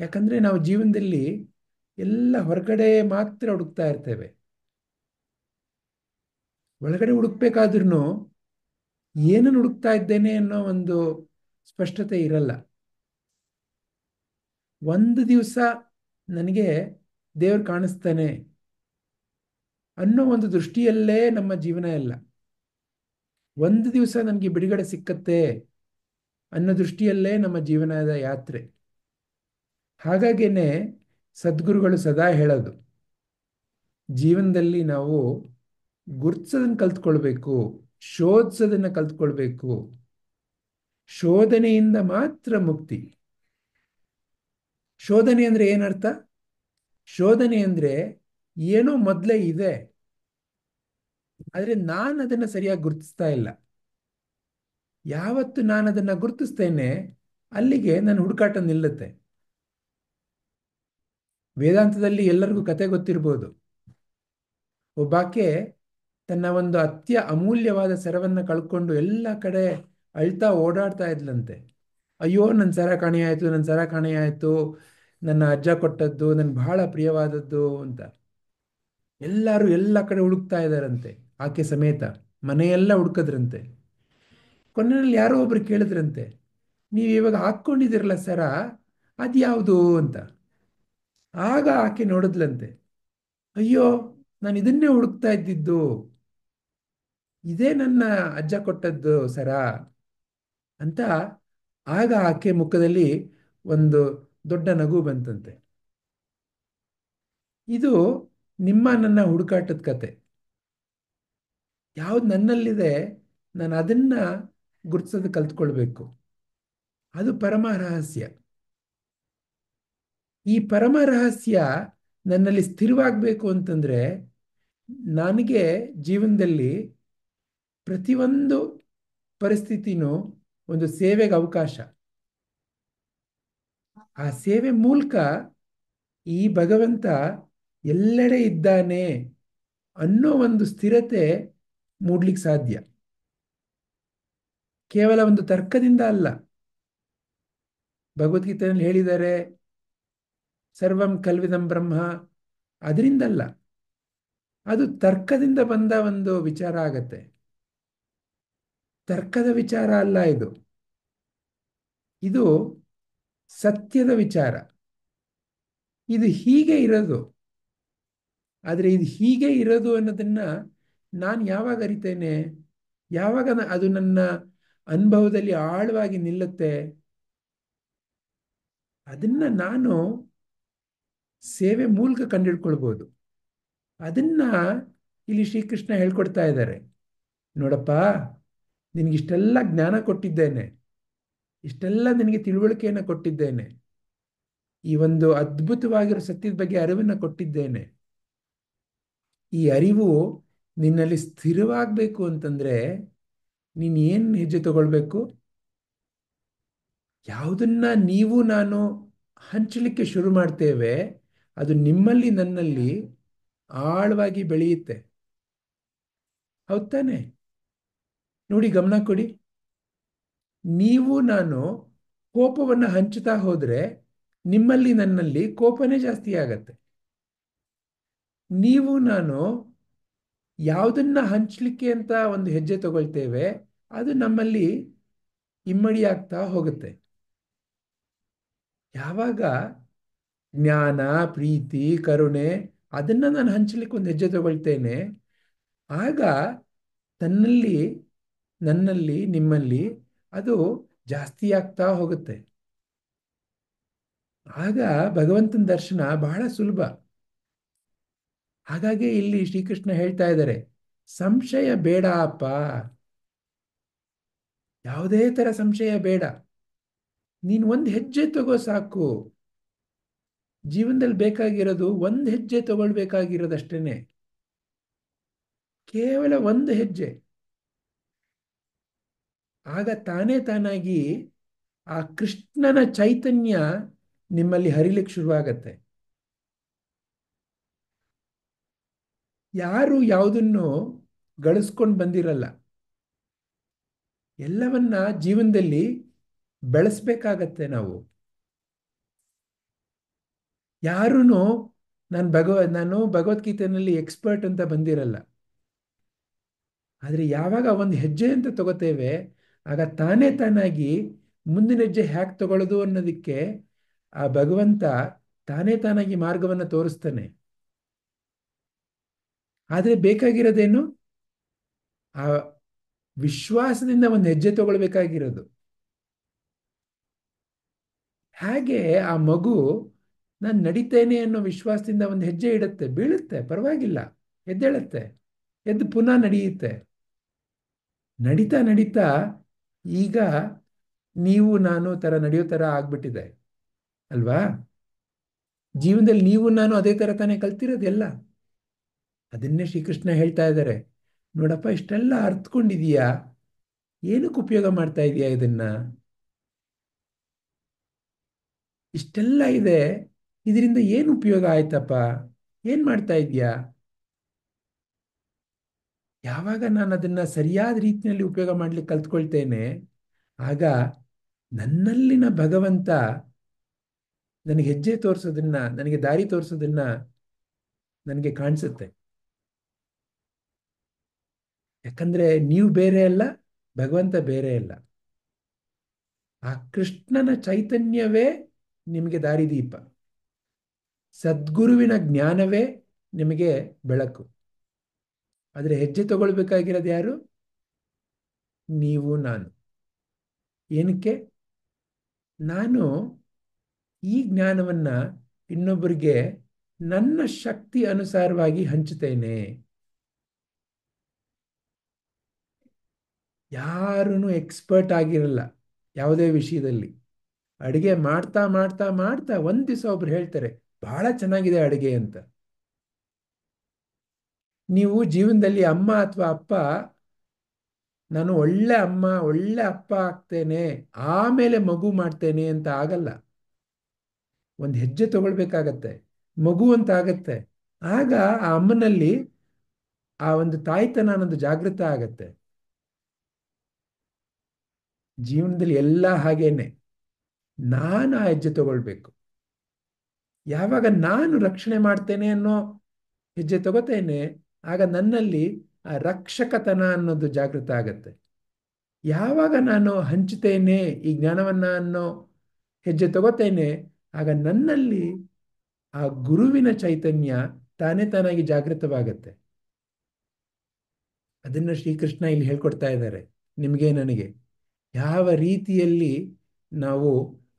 ಯಾಕಂದ್ರೆ ನಾವು ಜೀವನದಲ್ಲಿ ಎಲ್ಲ ಹೊರಗಡೆ ಮಾತ್ರ ಹುಡುಕ್ತಾ ಇರ್ತೇವೆ. ಒಳಗಡೆ ಹುಡುಕ್ಬೇಕಾದ್ರೂ ಏನನ್ನು ಹುಡುಕ್ತಾ ಇದ್ದೇನೆ ಅನ್ನೋ ಒಂದು ಸ್ಪಷ್ಟತೆ ಇರಲ್ಲ. ಒಂದು ದಿವಸ ನನಗೆ ದೇವ್ರು ಕಾಣಿಸ್ತಾನೆ ಅನ್ನೋ ಒಂದು ದೃಷ್ಟಿಯಲ್ಲೇ ನಮ್ಮ ಜೀವನ ಎಲ್ಲ. ಒಂದು ದಿವಸ ನನಗೆ ಬಿಡುಗಡೆ ಸಿಕ್ಕತ್ತೆ ಅನ್ನೋ ದೃಷ್ಟಿಯಲ್ಲೇ ನಮ್ಮ ಜೀವನದ ಯಾತ್ರೆ. ಹಾಗಾಗೇನೆ ಸದ್ಗುರುಗಳು ಸದಾ ಹೇಳೋದು, ಜೀವನದಲ್ಲಿ ನಾವು ಗುರ್ತಿಸೋದನ್ನು ಕಲ್ತ್ಕೊಳ್ಬೇಕು, ಶೋಧಿಸೋದನ್ನ ಕಲ್ತ್ಕೊಳ್ಬೇಕು. ಶೋಧನೆಯಿಂದ ಮಾತ್ರ ಮುಕ್ತಿ. ಶೋಧನೆ ಅಂದ್ರೆ ಏನರ್ಥ? ಶೋಧನೆ ಅಂದ್ರೆ ಏನೋ ಮೊದಲೇ ಇದೆ, ಆದ್ರೆ ನಾನು ಅದನ್ನು ಸರಿಯಾಗಿ ಗುರುತಿಸ್ತಾ ಇಲ್ಲ. ಯಾವತ್ತು ನಾನು ಅದನ್ನು ಗುರುತಿಸ್ತೇನೆ ಅಲ್ಲಿಗೆ ನನ್ನ ಹುಡುಕಾಟ ನಿಲ್ಲುತ್ತೆ. ವೇದಾಂತದಲ್ಲಿ ಎಲ್ಲರಿಗೂ ಕತೆ ಗೊತ್ತಿರ್ಬೋದು. ಒಬ್ಬಾಕೆ ತನ್ನ ಒಂದು ಅಮೂಲ್ಯವಾದ ಸರವನ್ನು ಕಳ್ಕೊಂಡು ಎಲ್ಲ ಕಡೆ ಅಳ್ತಾ ಓಡಾಡ್ತಾ ಇದ್ಲಂತೆ. ಅಯ್ಯೋ, ನನ್ನ ಸರ ಕಾಣೆಯಾಯಿತು, ನನ್ನ ಸರ ಕಾಣೆಯಾಯಿತು, ನನ್ನ ಅಜ್ಜ ಕೊಟ್ಟದ್ದು, ನನ್ಗೆ ಬಹಳ ಪ್ರಿಯವಾದದ್ದು ಅಂತ. ಎಲ್ಲರೂ ಎಲ್ಲ ಕಡೆ ಹುಡುಕ್ತಾ ಇದ್ದಾರಂತೆ, ಆಕೆ ಸಮೇತ ಮನೆಯೆಲ್ಲ ಹುಡುಕದ್ರಂತೆ. ಕೊನೆಯಲ್ಲಿ ಯಾರೋ ಒಬ್ರು ಕೇಳಿದ್ರಂತೆ, ನೀವು ಇವಾಗ ಹಾಕ್ಕೊಂಡಿದ್ದೀರಲ್ಲ ಸರ, ಅದ್ಯಾವುದು ಅಂತ. ಆಗ ಆಕೆ ನೋಡಿದ್ಲಂತೆ, ಅಯ್ಯೋ, ನಾನು ಇದನ್ನೇ ಹುಡುಕ್ತಾ ಇದ್ದಿದ್ದು, ಇದೇ ನನ್ನ ಅಜ್ಜ ಕೊಟ್ಟದ್ದು ಸರ ಅಂತ. ಆಗ ಆಕೆ ಮುಖದಲ್ಲಿ ಒಂದು ದೊಡ್ಡ ನಗು ಬಂತಂತೆ. ಇದು ನಿಮ್ಮ ನನ್ನ ಹುಡುಕಾಟದ ಕತೆ. ಯಾವ್ದು ನನ್ನಲ್ಲಿದೆ ನಾನು ಅದನ್ನ ಗುರುತಿಸೋದು ಕಲ್ತ್ಕೊಳ್ಬೇಕು. ಅದು ಪರಮ ರಹಸ್ಯ. ಈ ಪರಮ ರಹಸ್ಯ ನನ್ನಲ್ಲಿ ಸ್ಥಿರವಾಗಬೇಕು ಅಂತಂದ್ರೆ ನನಗೆ ಜೀವನದಲ್ಲಿ ಪ್ರತಿಯೊಂದು ಪರಿಸ್ಥಿತಿನೂ ಒಂದು ಸೇವೆಗೆ ಅವಕಾಶ. ಆ ಸೇವೆ ಮೂಲಕ ಈ ಭಗವಂತ ಎಲ್ಲೆಡೆ ಇದ್ದಾನೆ ಅನ್ನೋ ಒಂದು ಸ್ಥಿರತೆ ಮೂಡ್ಲಿಕ್ಕೆ ಸಾಧ್ಯ. ಕೇವಲ ಒಂದು ತರ್ಕದಿಂದ ಅಲ್ಲ. ಭಗವದ್ಗೀತೆಯಲ್ಲಿ ಹೇಳಿದ್ದಾರೆ, ಸರ್ವಂ ಕಲ್ವಿದಂ ಬ್ರಹ್ಮ, ಅದರಿಂದಲ್ಲ. ಅದು ತರ್ಕದಿಂದ ಬಂದ ಒಂದು ವಿಚಾರ ಆಗತ್ತೆ. ತರ್ಕದ ವಿಚಾರ ಅಲ್ಲ ಇದು. ಇದು ಸತ್ಯದ ವಿಚಾರ. ಇದು ಹೀಗೆ ಇರೋದು. ಆದರೆ ಇದು ಹೀಗೆ ಇರೋದು ಅನ್ನೋದನ್ನ ನಾನು ಯಾವಾಗ ಅರಿತೇನೆ, ಯಾವಾಗ ಅದು ನನ್ನ ಅನುಭವದಲ್ಲಿ ಆಳವಾಗಿ ನಿಲ್ಲುತ್ತೆ, ಅದನ್ನ ನಾನು ಸೇವೆ ಮೂಲಕ ಕಂಡಿಡ್ಕೊಳ್ಬೋದು. ಅದನ್ನ ಇಲ್ಲಿ ಶ್ರೀಕೃಷ್ಣ ಹೇಳ್ಕೊಡ್ತಾ ಇದ್ದಾರೆ. ನೋಡಪ್ಪ, ನಿನಗಿಷ್ಟೆಲ್ಲ ಜ್ಞಾನ ಕೊಟ್ಟಿದ್ದೇನೆ, ಇಷ್ಟೆಲ್ಲ ನಿನಗೆ ತಿಳುವಳಿಕೆಯನ್ನು ಕೊಟ್ಟಿದ್ದೇನೆ, ಈ ಒಂದು ಅದ್ಭುತವಾಗಿರೋ ಸತ್ಯದ ಬಗ್ಗೆ ಅರಿವನ್ನು ಕೊಟ್ಟಿದ್ದೇನೆ. ಈ ಅರಿವು ನಿನ್ನಲ್ಲಿ ಸ್ಥಿರವಾಗಬೇಕು ಅಂತಂದ್ರೆ ನೀನು ಏನು ಹೆಜ್ಜೆ ತಗೊಳ್ಬೇಕು? ಯಾವುದನ್ನ ನೀವು ನಾನು ಹಂಚಲಿಕ್ಕೆ ಶುರು ಮಾಡ್ತೇವೆ ಅದು ನಿಮ್ಮಲ್ಲಿ ನನ್ನಲ್ಲಿ ಆಳವಾಗಿ ಬೆಳೆಯುತ್ತೆ. ಹೌದ್ ತಾನೆ? ನೋಡಿ, ಗಮನ ಕೊಡಿ. ನೀವು ನಾನು ಕೋಪವನ್ನು ಹಂಚುತ್ತಾ ಹೋದ್ರೆ ನಿಮ್ಮಲ್ಲಿ ನನ್ನಲ್ಲಿ ಕೋಪನೇ ಜಾಸ್ತಿ ಆಗತ್ತೆ. ನೀವು ನಾನು ಯಾವುದನ್ನ ಹಂಚಲಿಕ್ಕೆ ಅಂತ ಒಂದು ಹೆಜ್ಜೆ ತಗೊಳ್ತೇವೆ ಅದು ನಮ್ಮಲ್ಲಿ ಇಮ್ಮಡಿ ಆಗ್ತಾ ಹೋಗುತ್ತೆ. ಯಾವಾಗ ಜ್ಞಾನ, ಪ್ರೀತಿ, ಕರುಣೆ ಅದನ್ನ ನಾನು ಹಂಚಲಿಕ್ಕೆ ಒಂದು ಹೆಜ್ಜೆ ತಗೊಳ್ತೇನೆ, ಆಗ ತನ್ನಲ್ಲಿ, ನನ್ನಲ್ಲಿ, ನಿಮ್ಮಲ್ಲಿ ಅದು ಜಾಸ್ತಿ ಆಗ್ತಾ ಹೋಗುತ್ತೆ. ಆಗ ಭಗವಂತನ ದರ್ಶನ ಬಹಳ ಸುಲಭ. ಹಾಗಾಗಿ ಇಲ್ಲಿ ಶ್ರೀಕೃಷ್ಣ ಹೇಳ್ತಾ ಇದ್ದಾರೆ, ಸಂಶಯ ಬೇಡ ಅಪ್ಪ, ಯಾವುದೇ ತರ ಸಂಶಯ ಬೇಡ, ನೀನು ಒಂದು ಹೆಜ್ಜೆ ತಗೋ ಸಾಕು. ಜೀವನದಲ್ಲಿ ಬೇಕಾಗಿರೋದು ಒಂದು ಹೆಜ್ಜೆ ತಗೊಳ್ಬೇಕಾಗಿರೋದಷ್ಟೇನೆ, ಕೇವಲ ಒಂದು ಹೆಜ್ಜೆ. ಆಗ ತಾನೇ ತಾನಾಗಿ ಆ ಕೃಷ್ಣನ ಚೈತನ್ಯ ನಿಮ್ಮಲ್ಲಿ ಹರಿಲಿಕ್ಕೆ ಶುರುವಾಗತ್ತೆ. ಯಾರು ಯಾವುದನ್ನು ಗಳಿಸ್ಕೊಂಡು ಬಂದಿರಲ್ಲ, ಎಲ್ಲವನ್ನ ಜೀವನದಲ್ಲಿ ಬೆಳೆಸ್ಬೇಕಾಗತ್ತೆ ನಾವು. ಯಾರೂ ನಾನು ಭಗವದ್ಗೀತೆಯಲ್ಲಿ ಎಕ್ಸ್ಪರ್ಟ್ ಅಂತ ಬಂದಿರಲ್ಲ. ಆದರೆ ಯಾವಾಗ ಒಂದು ಹೆಜ್ಜೆ ಅಂತ ತಗೋತೇವೆ, ಆಗ ತಾನೇ ತಾನಾಗಿ ಮುಂದಿನ ಹೆಜ್ಜೆ ಹ್ಯಾಕ್ ತಗೊಳ್ಳೋದು ಅನ್ನೋದಕ್ಕೆ ಆ ಭಗವಂತ ತಾನೇ ತಾನಾಗಿ ಮಾರ್ಗವನ್ನು ತೋರಿಸ್ತಾನೆ. ಆದರೆ ಬೇಕಾಗಿರೋದೇನು? ಆ ವಿಶ್ವಾಸದಿಂದ ಒಂದು ಹೆಜ್ಜೆ ತಗೊಳ್ಬೇಕಾಗಿರೋದು. ಹಾಗೆ ಆ ಮಗು ನಾನು ನಡಿತೇನೆ ಅನ್ನೋ ವಿಶ್ವಾಸದಿಂದ ಒಂದು ಹೆಜ್ಜೆ ಇಡುತ್ತೆ, ಬೀಳುತ್ತೆ, ಪರವಾಗಿಲ್ಲ, ಎದ್ದೇಳುತ್ತೆ, ಎದ್ದು ಪುನಃ ನಡೆಯುತ್ತೆ. ನಡೀತಾ ನಡೀತಾ ಈಗ ನೀವು ನಾನು ತರ ನಡೆಯೋ ತರ ಆಗ್ಬಿಟ್ಟಿದೆ ಅಲ್ವಾ? ಜೀವನದಲ್ಲಿ ನೀವು ನಾನು ಅದೇ ತರ ತಾನೇ ಕಲ್ತಿರೋದೆಲ್ಲ. ಅದನ್ನೇ ಶ್ರೀಕೃಷ್ಣ ಹೇಳ್ತಾ ಇದ್ದಾರೆ, ನೋಡಪ್ಪ ಇಷ್ಟೆಲ್ಲ ಅರ್ಥಕೊಂಡಿದೀಯಾ, ಏನಕ್ಕೆ ಉಪಯೋಗ ಮಾಡ್ತಾ ಇದೀಯಾ ಇದನ್ನ? ಇಷ್ಟೆಲ್ಲ ಇದೆ, ಇದರಿಂದ ಏನು ಉಪಯೋಗ ಆಯ್ತಪ್ಪ, ಏನ್ ಮಾಡ್ತಾ ಇದೀಯಾ? ಯಾವಾಗ ನಾನು ಅದನ್ನ ಸರಿಯಾದ ರೀತಿಯಲ್ಲಿ ಉಪಯೋಗ ಮಾಡ್ಲಿಕ್ಕೆ ಕಲ್ತ್ಕೊಳ್ತೇನೆ, ಆಗ ನನ್ನಲ್ಲಿನ ಭಗವಂತ ನನಗೆ ಹೆಜ್ಜೆ ತೋರಿಸೋದನ್ನ, ನನಗೆ ದಾರಿ ತೋರಿಸೋದನ್ನ ನನಗೆ ಕಾಣಿಸುತ್ತೆ. ಯಾಕಂದ್ರೆ ನೀವು ಬೇರೆ ಅಲ್ಲ, ಭಗವಂತ ಬೇರೆ ಅಲ್ಲ. ಆ ಕೃಷ್ಣನ ಚೈತನ್ಯವೇ ನಿಮಗೆ ದಾರಿದೀಪ, ಸದ್ಗುರುವಿನ ಜ್ಞಾನವೇ ನಿಮಗೆ ಬೆಳಕು. ಆದರೆ ಹೆಜ್ಜೆ ತಗೊಳ್ಬೇಕಾಗಿರೋದು ಯಾರು? ನೀವು ನಾನು. ಏನಕ್ಕೆ? ನಾನು ಈ ಜ್ಞಾನವನ್ನ ಇನ್ನೊಬ್ಬರಿಗೆ ನನ್ನ ಶಕ್ತಿ ಅನುಸಾರವಾಗಿ ಹಂಚುತ್ತೇನೆ. ಯಾರೂ ಎಕ್ಸ್ಪರ್ಟ್ ಆಗಿರಲ್ಲ ಯಾವುದೇ ವಿಷಯದಲ್ಲಿ. ಅಡುಗೆ ಮಾಡ್ತಾ ಮಾಡ್ತಾ ಮಾಡ್ತಾ ಒಂದ್ ದಿವಸ ಒಬ್ರು ಹೇಳ್ತಾರೆ ಬಹಳ ಚೆನ್ನಾಗಿದೆ ಅಡುಗೆ ಅಂತ. ನೀವು ಜೀವನದಲ್ಲಿ ಅಮ್ಮ ಅಥವಾ ಅಪ್ಪ, ನಾನು ಒಳ್ಳೆ ಅಮ್ಮ ಒಳ್ಳೆ ಅಪ್ಪ ಆಗ್ತೇನೆ ಆಮೇಲೆ ಮಗು ಮಾಡ್ತೇನೆ ಅಂತ ಆಗಲ್ಲ. ಒಂದು ಹೆಜ್ಜೆ ತಗೊಳ್ಬೇಕಾಗತ್ತೆ, ಮಗು ಅಂತ ಆಗತ್ತೆ. ಆಗ ಆ ಅಮ್ಮನಲ್ಲಿ ಆ ಒಂದು ತಾಯ್ತನ ಅನ್ನೋದು ಜಾಗೃತ ಆಗತ್ತೆ. ಜೀವನದಲ್ಲಿ ಎಲ್ಲ ಹಾಗೇನೆ, ನಾನು ಆ ಹೆಜ್ಜೆ ತಗೊಳ್ಬೇಕು. ಯಾವಾಗ ನಾನು ರಕ್ಷಣೆ ಮಾಡ್ತೇನೆ ಅನ್ನೋ ಹೆಜ್ಜೆ ತಗೋತೇನೆ, ಆಗ ನನ್ನಲ್ಲಿ ಆ ರಕ್ಷಕತನ ಅನ್ನೋದು ಜಾಗೃತ ಆಗತ್ತೆ. ಯಾವಾಗ ನಾನು ಹಂಚುತ್ತೇನೆ ಈ ಜ್ಞಾನವನ್ನ ಅನ್ನೋ ಹೆಜ್ಜೆ ತಗೋತೇನೆ, ಆಗ ನನ್ನಲ್ಲಿ ಆ ಗುರುವಿನ ಚೈತನ್ಯ ತಾನೇ ತಾನಾಗಿ ಜಾಗೃತವಾಗತ್ತೆ. ಅದನ್ನು ಶ್ರೀಕೃಷ್ಣ ಇಲ್ಲಿ ಹೇಳ್ಕೊಡ್ತಾ ಇದ್ದಾರೆ ನಿಮಗೆ ನನಗೆ, ಯಾವ ರೀತಿಯಲ್ಲಿ ನಾವು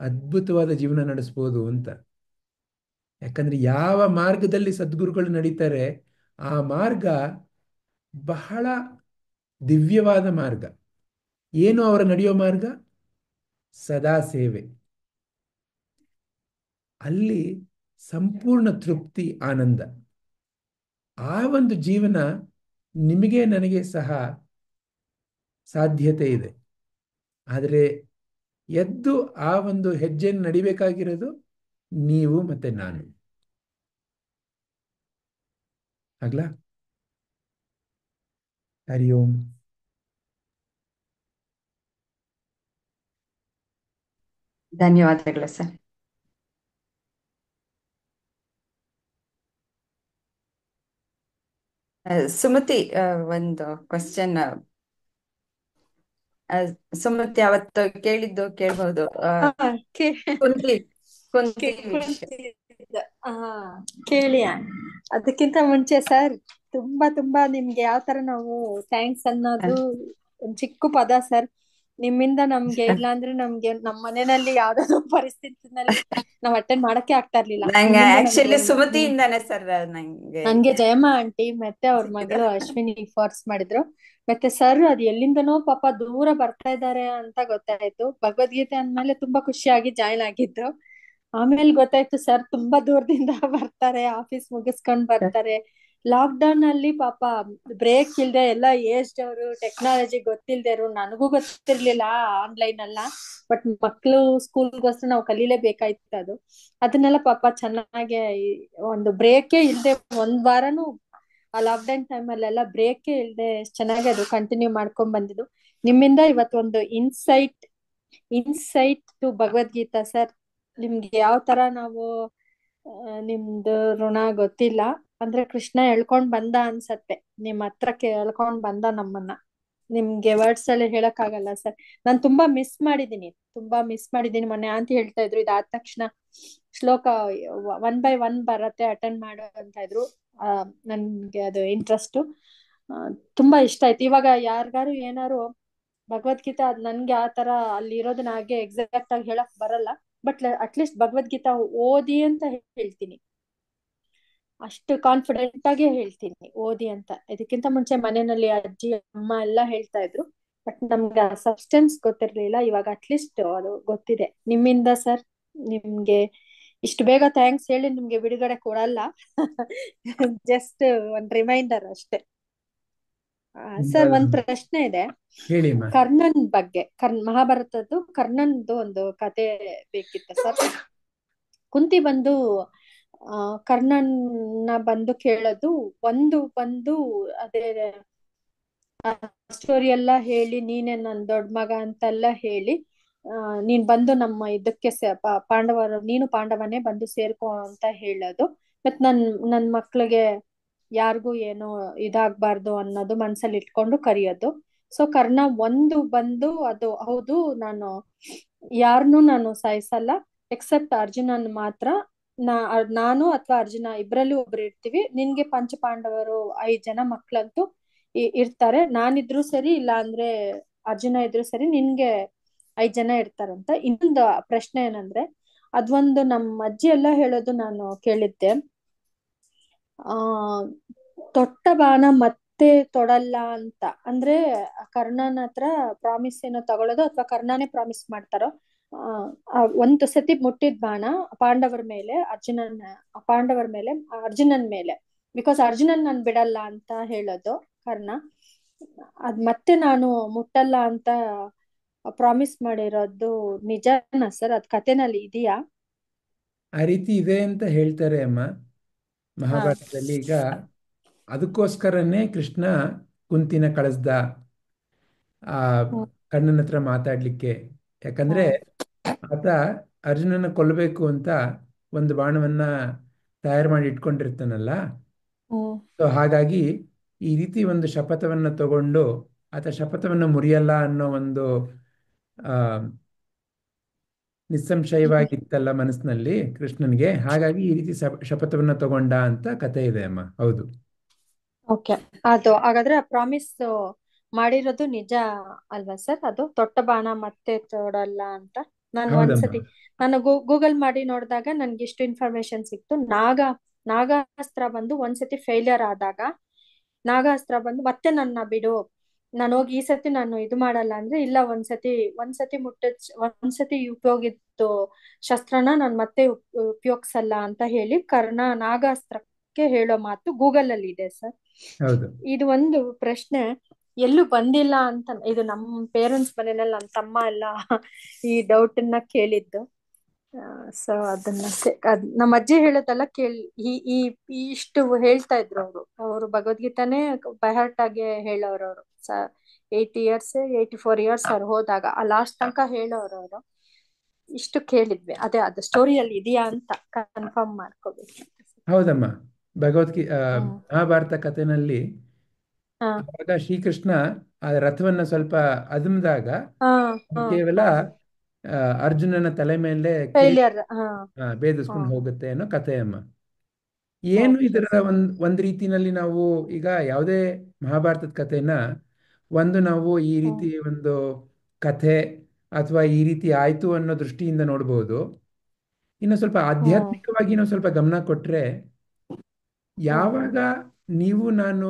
ಅದ್ಭುತವಾದ ಜೀವನ ನಡೆಸ್ಬೋದು ಅಂತ. ಯಾಕಂದ್ರೆ ಯಾವ ಮಾರ್ಗದಲ್ಲಿ ಸದ್ಗುರುಗಳು ನಡೀತಾರೆ, ಆ ಮಾರ್ಗ ಬಹಳ ದಿವ್ಯವಾದ ಮಾರ್ಗ. ಏನು ಅವರ ನಡೆಯೋ ಮಾರ್ಗ? ಸದಾ ಸೇವೆ. ಅಲ್ಲಿ ಸಂಪೂರ್ಣ ತೃಪ್ತಿ, ಆನಂದ. ಆ ಒಂದು ಜೀವನ ನಿಮಗೆ ನನಗೆ ಸಹ ಸಾಧ್ಯತೆ ಇದೆ. ಆದರೆ ಎದ್ದು ಆ ಒಂದು ಹೆಜ್ಜೆಯನ್ನು ನಡಿಬೇಕಾಗಿರೋದು ನೀವು ಮತ್ತೆ ನಾನು. ಆಗ್ಲಾ? ಹರಿ ಓಂ. ಧನ್ಯವಾದಗಳು ಸರ್. ಸುಮತಿ, ಒಂದು ಕ್ವಶನ್. ಸುಮತಿ ಅವತ್ತು ಕೇಳಿದ್ದು ಕೇಳ್ಬಹುದು. ಕುಂತಿ ವಿಷಯ ಕೇಳಿ. ಅದಕ್ಕಿಂತ ಮುಂಚೆ ಸರ್, ತುಂಬಾ ತುಂಬಾ ನಿಮ್ಗೆ ಯಾವ ತರ ನಾವು ಥ್ಯಾಂಕ್ಸ್ ಅನ್ನೋದು ಒಂದ್ ಚಿಕ್ಕ ಪದ ಸರ್. ನಿಮ್ಮಿಂದ ನಮ್ಗೆ ಇಲ್ಲಾಂದ್ರೆ ನಮ್ಗೆ ನಮ್ಮ ಮನೆಯಲ್ಲಿ ಯಾವ್ದಾದ್ರು ಪರಿಸ್ಥಿತಿನಲ್ಲಿ ನಾವ್ ಅಟೆಂಡ್ ಮಾಡಕ್ಕೆ ಆಗ್ತಾ ಇರ್ಲಿಲ್ಲ. ನಂಗೆ ನಿಮ್ಮಿಂದ ಆಕ್ಚುಲಿ ನಮ್ಗೆ ಸುಮತಿಯಿಂದಾನೆ ಸರ್ ನಂಗೆ ನನ್ಗೆ ಜಯಮ್ಮ ಆಂಟಿ ಮತ್ತೆ ಅವ್ರ ಮಗಳು ಅಶ್ವಿನಿ ಫೋರ್ಸ್ ಮಾಡಿದ್ರು. ಮತ್ತೆ ಸರ್ ಅದ್ ಎಲ್ಲಿಂದನೋ ಪಾಪ ದೂರ ಬರ್ತಾ ಇದ್ದಾರೆ ಅಂತ ಗೊತ್ತಾಯ್ತು. ಭಗವದ್ಗೀತೆ ಅಂದ್ಮೇಲೆ ತುಂಬಾ ಖುಷಿಯಾಗಿ ಜಾಯ್ನ್ ಆಗಿದ್ರು. ಆಮೇಲೆ ಗೊತ್ತಾಯ್ತು ಸರ್ ತುಂಬಾ ದೂರದಿಂದ ಬರ್ತಾರೆ, ಆಫೀಸ್ ಮುಗಿಸ್ಕೊಂಡ್ ಬರ್ತಾರೆ. ಲಾಕ್ ಡೌನ್ ಅಲ್ಲಿ ಪಾಪ ಬ್ರೇಕ್ ಇಲ್ದೆ ಎಲ್ಲ ಏಜ್ಡ್ ಅವರು, ಟೆಕ್ನಾಲಜಿ ಗೊತ್ತಿಲ್ದೇರು, ನನಗೂ ಗೊತ್ತಿರ್ಲಿಲ್ಲ ಆನ್ಲೈನ್ ಅಲ್ಲ. ಬಟ್ ಮಕ್ಳು ಸ್ಕೂಲ್ಗೋಸ್ಕರ ನಾವು ಕಲೀಲೇಬೇಕಾಯ್ತು ಅದು. ಅದನ್ನೆಲ್ಲ ಪಾಪ ಚೆನ್ನಾಗಿ ಒಂದು ಬ್ರೇಕೇ ಇಲ್ದೆ ಒಂದ್ ವಾರನು ಆ ಲಾಕ್ಡೌನ್ ಟೈಮ್ ಅಲ್ಲೆಲ್ಲ ಬ್ರೇಕೇ ಇಲ್ದೆ ಚೆನ್ನಾಗಿ ಅದು ಕಂಟಿನ್ಯೂ ಮಾಡ್ಕೊಂಡ್ ಬಂದಿದ್ದು. ನಿಮ್ಮಿಂದ ಇವತ್ತೊಂದು ಇನ್ಸೈಟ್ ಟು ಭಗವದ್ಗೀತಾ ಸರ್. ನಿಮ್ಗೆ ಯಾವ ತರ ನಾವು ನಿಮ್ದು ಋಣ ಗೊತ್ತಿಲ್ಲ. ಅಂದ್ರೆ ಕೃಷ್ಣ ಎಳ್ಕೊಂಡ್ ಬಂದ ಅನ್ಸತ್ತೆ, ನಿಮ್ ಹತ್ರ ಎಳ್ಕೊಂಡ್ ಬಂದ ನಮ್ಮನ್ನ. ನಿಮ್ಗೆ ವರ್ಡ್ಸ್ ಅಲ್ಲಿ ಹೇಳಕ್ ಆಗಲ್ಲ ಸರ್. ನಾನ್ ತುಂಬಾ ಮಿಸ್ ಮಾಡಿದೀನಿ. ಮೊನ್ನೆ ಆಂಟಿ ಹೇಳ್ತಾ ಇದ್ರು ಇದಾದ ತಕ್ಷಣ ಶ್ಲೋಕ 1 by 1 ಬರತ್ತೆ, ಅಟೆಂಡ್ ಮಾಡು ಅಂತ ಇದ್ರು. ನನ್ಗೆ ಅದು ಇಂಟ್ರೆಸ್ಟ್ ತುಂಬಾ ಇಷ್ಟ ಆಯ್ತು. ಇವಾಗ ಯಾರಿಗಾರು ಏನಾರು ಭಗವದ್ಗೀತಾ ನನ್ಗೆ ಆ ತರ ಅಲ್ಲಿ ಇರೋದನ್ನ ಹಾಗೆ ಎಕ್ಸಾಕ್ಟ್ ಆಗಿ ಹೇಳಕ್ ಬರಲ್ಲ. ಬಟ್ ಅಟ್ಲೀಸ್ಟ್ ಭಗವದ್ಗೀತಾ ಓದಿ ಅಂತ ಹೇಳ್ತೀನಿ, ಅಷ್ಟು ಕಾನ್ಫಿಡೆಂಟ್ ಆಗಿ ಹೇಳ್ತೀನಿ ಓದಿ ಅಂತ. ಇದಕ್ಕಿಂತ ಮುಂಚೆ ಮನೆಯಲ್ಲಿ ಅಜ್ಜಿ ಅಮ್ಮ ಎಲ್ಲ ಹೇಳ್ತಾ ಇದ್ರು, ಬಟ್ ನಮ್ಗೆ ಆ ಸಬ್ಸ್ಟೆನ್ಸ್ ಗೊತ್ತಿರ್ಲಿಲ್ಲ. ಇವಾಗ ಅಟ್ಲೀಸ್ಟ್ ಅದು ಗೊತ್ತಿದೆ ನಿಮ್ಮಿಂದ ಸರ್. ನಿಮ್ಗೆ ಇಷ್ಟು ಬೇಗ ಥ್ಯಾಂಕ್ಸ್ ಹೇಳಿ ನಿಮ್ಗೆ ಬಿಡುಗಡೆ ಕೊಡಲ್ಲ. ಜಸ್ಟ್ ಒಂದ್ ರಿಮೈಂಡರ್ ಅಷ್ಟೇ. ಸರ್ ಒಂದ್ ಪ್ರಶ್ನೆ ಇದೆ. ಕರ್ಣನ್ ಬಗ್ಗೆ, ಮಹಾಭಾರತದ್ದು ಕರ್ಣನ್ದು ಒಂದು ಕತೆ ಬೇಕಿತ್ತು ಸರ್. ಕುಂತಿ ಬಂದು ಕರ್ಣನ್ನ ಬಂದು ಕೇಳೋದು ಬಂದು ಅದೇ ಸ್ಟೋರಿ ಎಲ್ಲ ಹೇಳಿ, ನೀನೇ ನನ್ ದೊಡ್ಡ ಮಗ ಅಂತೆಲ್ಲ ಹೇಳಿ, ನೀನ್ ಬಂದು ನಮ್ಮ ಇದಕ್ಕೆ ಪಾಂಡವರು, ನೀನು ಪಾಂಡವನೇ ಬಂದು ಸೇರ್ಕೊ ಅಂತ ಹೇಳೋದು. ಮತ್ ನನ್ ಮಕ್ಳಿಗೆ ಯಾರಿಗೂ ಏನು ಇದಾಗ್ಬಾರ್ದು ಅನ್ನೋದು ಮನ್ಸಲ್ಲಿ ಇಟ್ಕೊಂಡು ಕರಿಯೋದು. ಸೊ ಕರ್ಣ ಬಂದು ಅದು ಹೌದು, ನಾನು ಸಾಯಿಸಲ್ಲ, ಎಕ್ಸೆಪ್ಟ್ ಅರ್ಜುನನ್ ಮಾತ್ರ. ನಾನು ಅಥವಾ ಅರ್ಜುನ ಇಬ್ರಲ್ಲಿ ಒಬ್ರು ಇರ್ತೀವಿ. ನಿನ್ಗೆ ಪಂಚ ಪಾಂಡವರು 5 ಜನ ಮಕ್ಳಂತೂ ಇರ್ತಾರೆ. ನಾನಿದ್ರು ಸರಿ, ಇಲ್ಲ ಅಂದ್ರೆ ಅರ್ಜುನ ಇದ್ರು ಸರಿ, ನಿನ್ಗೆ 5 ಜನ ಇರ್ತಾರಂತ. ಇನ್ನೊಂದು ಪ್ರಶ್ನೆ ಏನಂದ್ರೆ, ಅದೊಂದು ನಮ್ಮ ಅಜ್ಜಿ ಎಲ್ಲ ಹೇಳೋದು ನಾನು ಕೇಳಿದ್ದೆ. ತೊಟ್ಟ ಬಾಣ ಮತ್ತೆ ತೊಡಲ್ಲ ಅಂತ. ಅಂದ್ರೆ ಕರ್ಣನ ಹತ್ರ ಪ್ರಾಮಿಸ್ ಏನೋ ತಗೊಳ್ಳೋದು, ಅಥವಾ ಕರ್ಣನೇ ಪ್ರಾಮಿಸ್ ಮಾಡ್ತಾರೋ. ಒಂದು ಸತಿ ಮುಟ್ಟಿದ ಬಾಣ ಪಾಂಡವರ ಮೇಲೆ ಅರ್ಜುನನ್ ಮೇಲೆ, ಬಿಕಾಸ್ ಅರ್ಜುನನ್ ನಾನು ಬಿಡಲ್ಲ ಅಂತ ಹೇಳೋದು ಕರ್ಣ. ಅದ್ ಮತ್ತೆ ನಾನು ಮುಟ್ಟಲ್ಲ ಅಂತ ಪ್ರಾಮಿಸ್ ಮಾಡಿರೋದು ನಿಜನಾ ಸರ್? ಅದ್ ಕಥೆನಲ್ಲಿ ಇದೆಯಾ? ಆ ರೀತಿ ಇದೆ ಅಂತ ಹೇಳ್ತಾರೆ ಅಮ್ಮ ಮಹಾಭಾರತದಲ್ಲಿ. ಈಗ ಅದಕ್ಕೋಸ್ಕರನೇ ಕೃಷ್ಣ ಕುಂತಿನ ಕಳಿಸ್ದ ಆ ಕಣ್ಣನ ಹತ್ರ ಮಾತಾಡ್ಲಿಕ್ಕೆ. ಯಾಕಂದ್ರೆ ಆತ ಅರ್ಜುನನ ಕೊಲ್ಲಬೇಕು ಅಂತ ಒಂದು ಬಾಣವನ್ನ ತಯಾರು ಮಾಡಿ ಇಟ್ಕೊಂಡಿರ್ತಾನಲ್ಲ. ಸೊ ಹಾಗಾಗಿ ಈ ರೀತಿ ಒಂದು ಶಪಥವನ್ನ ತಗೊಂಡು ಆತ ಶಪಥವನ್ನ ಮುರಿಯಲ್ಲ ಅನ್ನೋ ಒಂದು ನಿಸ್ಸಂಶಯವಾಗಿತ್ತಲ್ಲ ಮನಸ್ಸಿನಲ್ಲಿ ಕೃಷ್ಣನ್ಗೆ. ಹಾಗಾಗಿ ಈ ರೀತಿ ಶಪಥವನ್ನ ತಗೊಂಡ ಅಂತ ಕತೆ ಇದೆ ಅಮ್ಮ. ಹೌದು. ಓಕೆ, ಅದು ಹಾಗಾದ್ರೆ ಪ್ರಾಮಿಸ್ ಮಾಡಿರೋದು ನಿಜ ಅಲ್ವಾ ಸರ್? ಅದು ತೊಟ್ಟ ಬಾಣ ಮತ್ತೆ ತೊಡಲ್ಲ ಅಂತ. ನಾನು ಗೂಗಲ್ ಮಾಡಿ ನೋಡಿದಾಗ ನನ್ಗೆ ಇಷ್ಟು ಇನ್ಫಾರ್ಮೇಶನ್ ಸಿಕ್ತು. ನಾಗಾಸ್ತ್ರ ಬಂದು ಒಂದ್ಸತಿ ಫೇಲಿಯರ್ ಆದಾಗ, ನಾಗಾಸ್ತ್ರ ಬಂದು ಮತ್ತೆ ನನ್ನ ಬಿಡು, ನಾನು ಹೋಗಿ ಈ ಸತಿ ನಾನು ಇದು ಮಾಡಲ್ಲ ಅಂದ್ರೆ, ಇಲ್ಲ ಒಂದ್ಸತಿ ಒಂದ್ಸತಿ ಉಪಯೋಗಿದ್ದು ಶಸ್ತ್ರನ ನಾನು ಮತ್ತೆ ಉಪಯೋಗಿಸಲ್ಲ ಅಂತ ಹೇಳಿ ಕರ್ಣ ನಾಗಾಸ್ತ್ರಕ್ಕೆ ಹೇಳೋ ಮಾತು ಗೂಗಲ್ ಅಲ್ಲಿ ಇದೆ ಸರ್. ಇದು ಒಂದು ಪ್ರಶ್ನೆ ಎಲ್ಲೂ ಬಂದಿಲ್ಲ ಅಂತ. ಇದು ನಮ್ಮ ಪೇರೆಂಟ್ಸ್ ಮನೆಯಲ್ಲಿ ನನ್ನ ತಮ್ಮ ಎಲ್ಲ ಈ ಡೌಟ್ ಅನ್ನ ಕೇಳಿದ್ದು. ಸೊ ಅದನ್ನ ನಮ್ಮ ಅಜ್ಜಿ ಹೇಳೋದೆಲ್ಲ ಇಷ್ಟು ಹೇಳ್ತಾ ಇದ್ರು ಅವರು ಭಗವದ್ಗೀತಾನೇ ಬೈಹಾರ್ಟ್ ಆಗಿ ಹೇಳೋರು. 84 ಇಯರ್ಸ್ ಅವ್ರು ಹೋದಾಗ ಆ ಲಾಸ್ಟ್ ತನಕ ಹೇಳೋರು. ಇಷ್ಟು ಕೇಳಿದ್ವಿ, ಅದೇ ಅದು ಸ್ಟೋರಿಯಲ್ಲಿ ಇದೆಯಾ ಅಂತ ಕನ್ಫರ್ಮ್ ಮಾಡ್ಕೋಬೇಕು. ಹೌದಮ್ಮ, ಮಹಾಭಾರತ ಕಥೆನಲ್ಲಿ ಆವಾಗ ಶ್ರೀಕೃಷ್ಣ ಆ ರಥವನ್ನ ಸ್ವಲ್ಪ ಅದುಮಿದಾಗ ಕೇವಲ ಅರ್ಜುನನ ತಲೆ ಮೇಲೆ ಭೇದಿಸ್ಕೊಂಡು ಹೋಗುತ್ತೆ ಅನ್ನೋ ಕಥೆಯಮ್ಮ. ಏನು ಇದರ ಒಂದ್ ರೀತಿನಲ್ಲಿ ನಾವು ಈಗ ಯಾವುದೇ ಮಹಾಭಾರತದ ಕಥೆನ ನಾವು ಈ ರೀತಿ ಒಂದು ಕಥೆ ಅಥವಾ ಈ ರೀತಿ ಆಯಿತು ಅನ್ನೋ ದೃಷ್ಟಿಯಿಂದ ನೋಡ್ಬೋದು. ಇನ್ನು ಸ್ವಲ್ಪ ಆಧ್ಯಾತ್ಮಿಕವಾಗಿ ನಾವು ಸ್ವಲ್ಪ ಗಮನ ಕೊಟ್ಟರೆ, ಯಾವಾಗ ನೀವು ನಾನು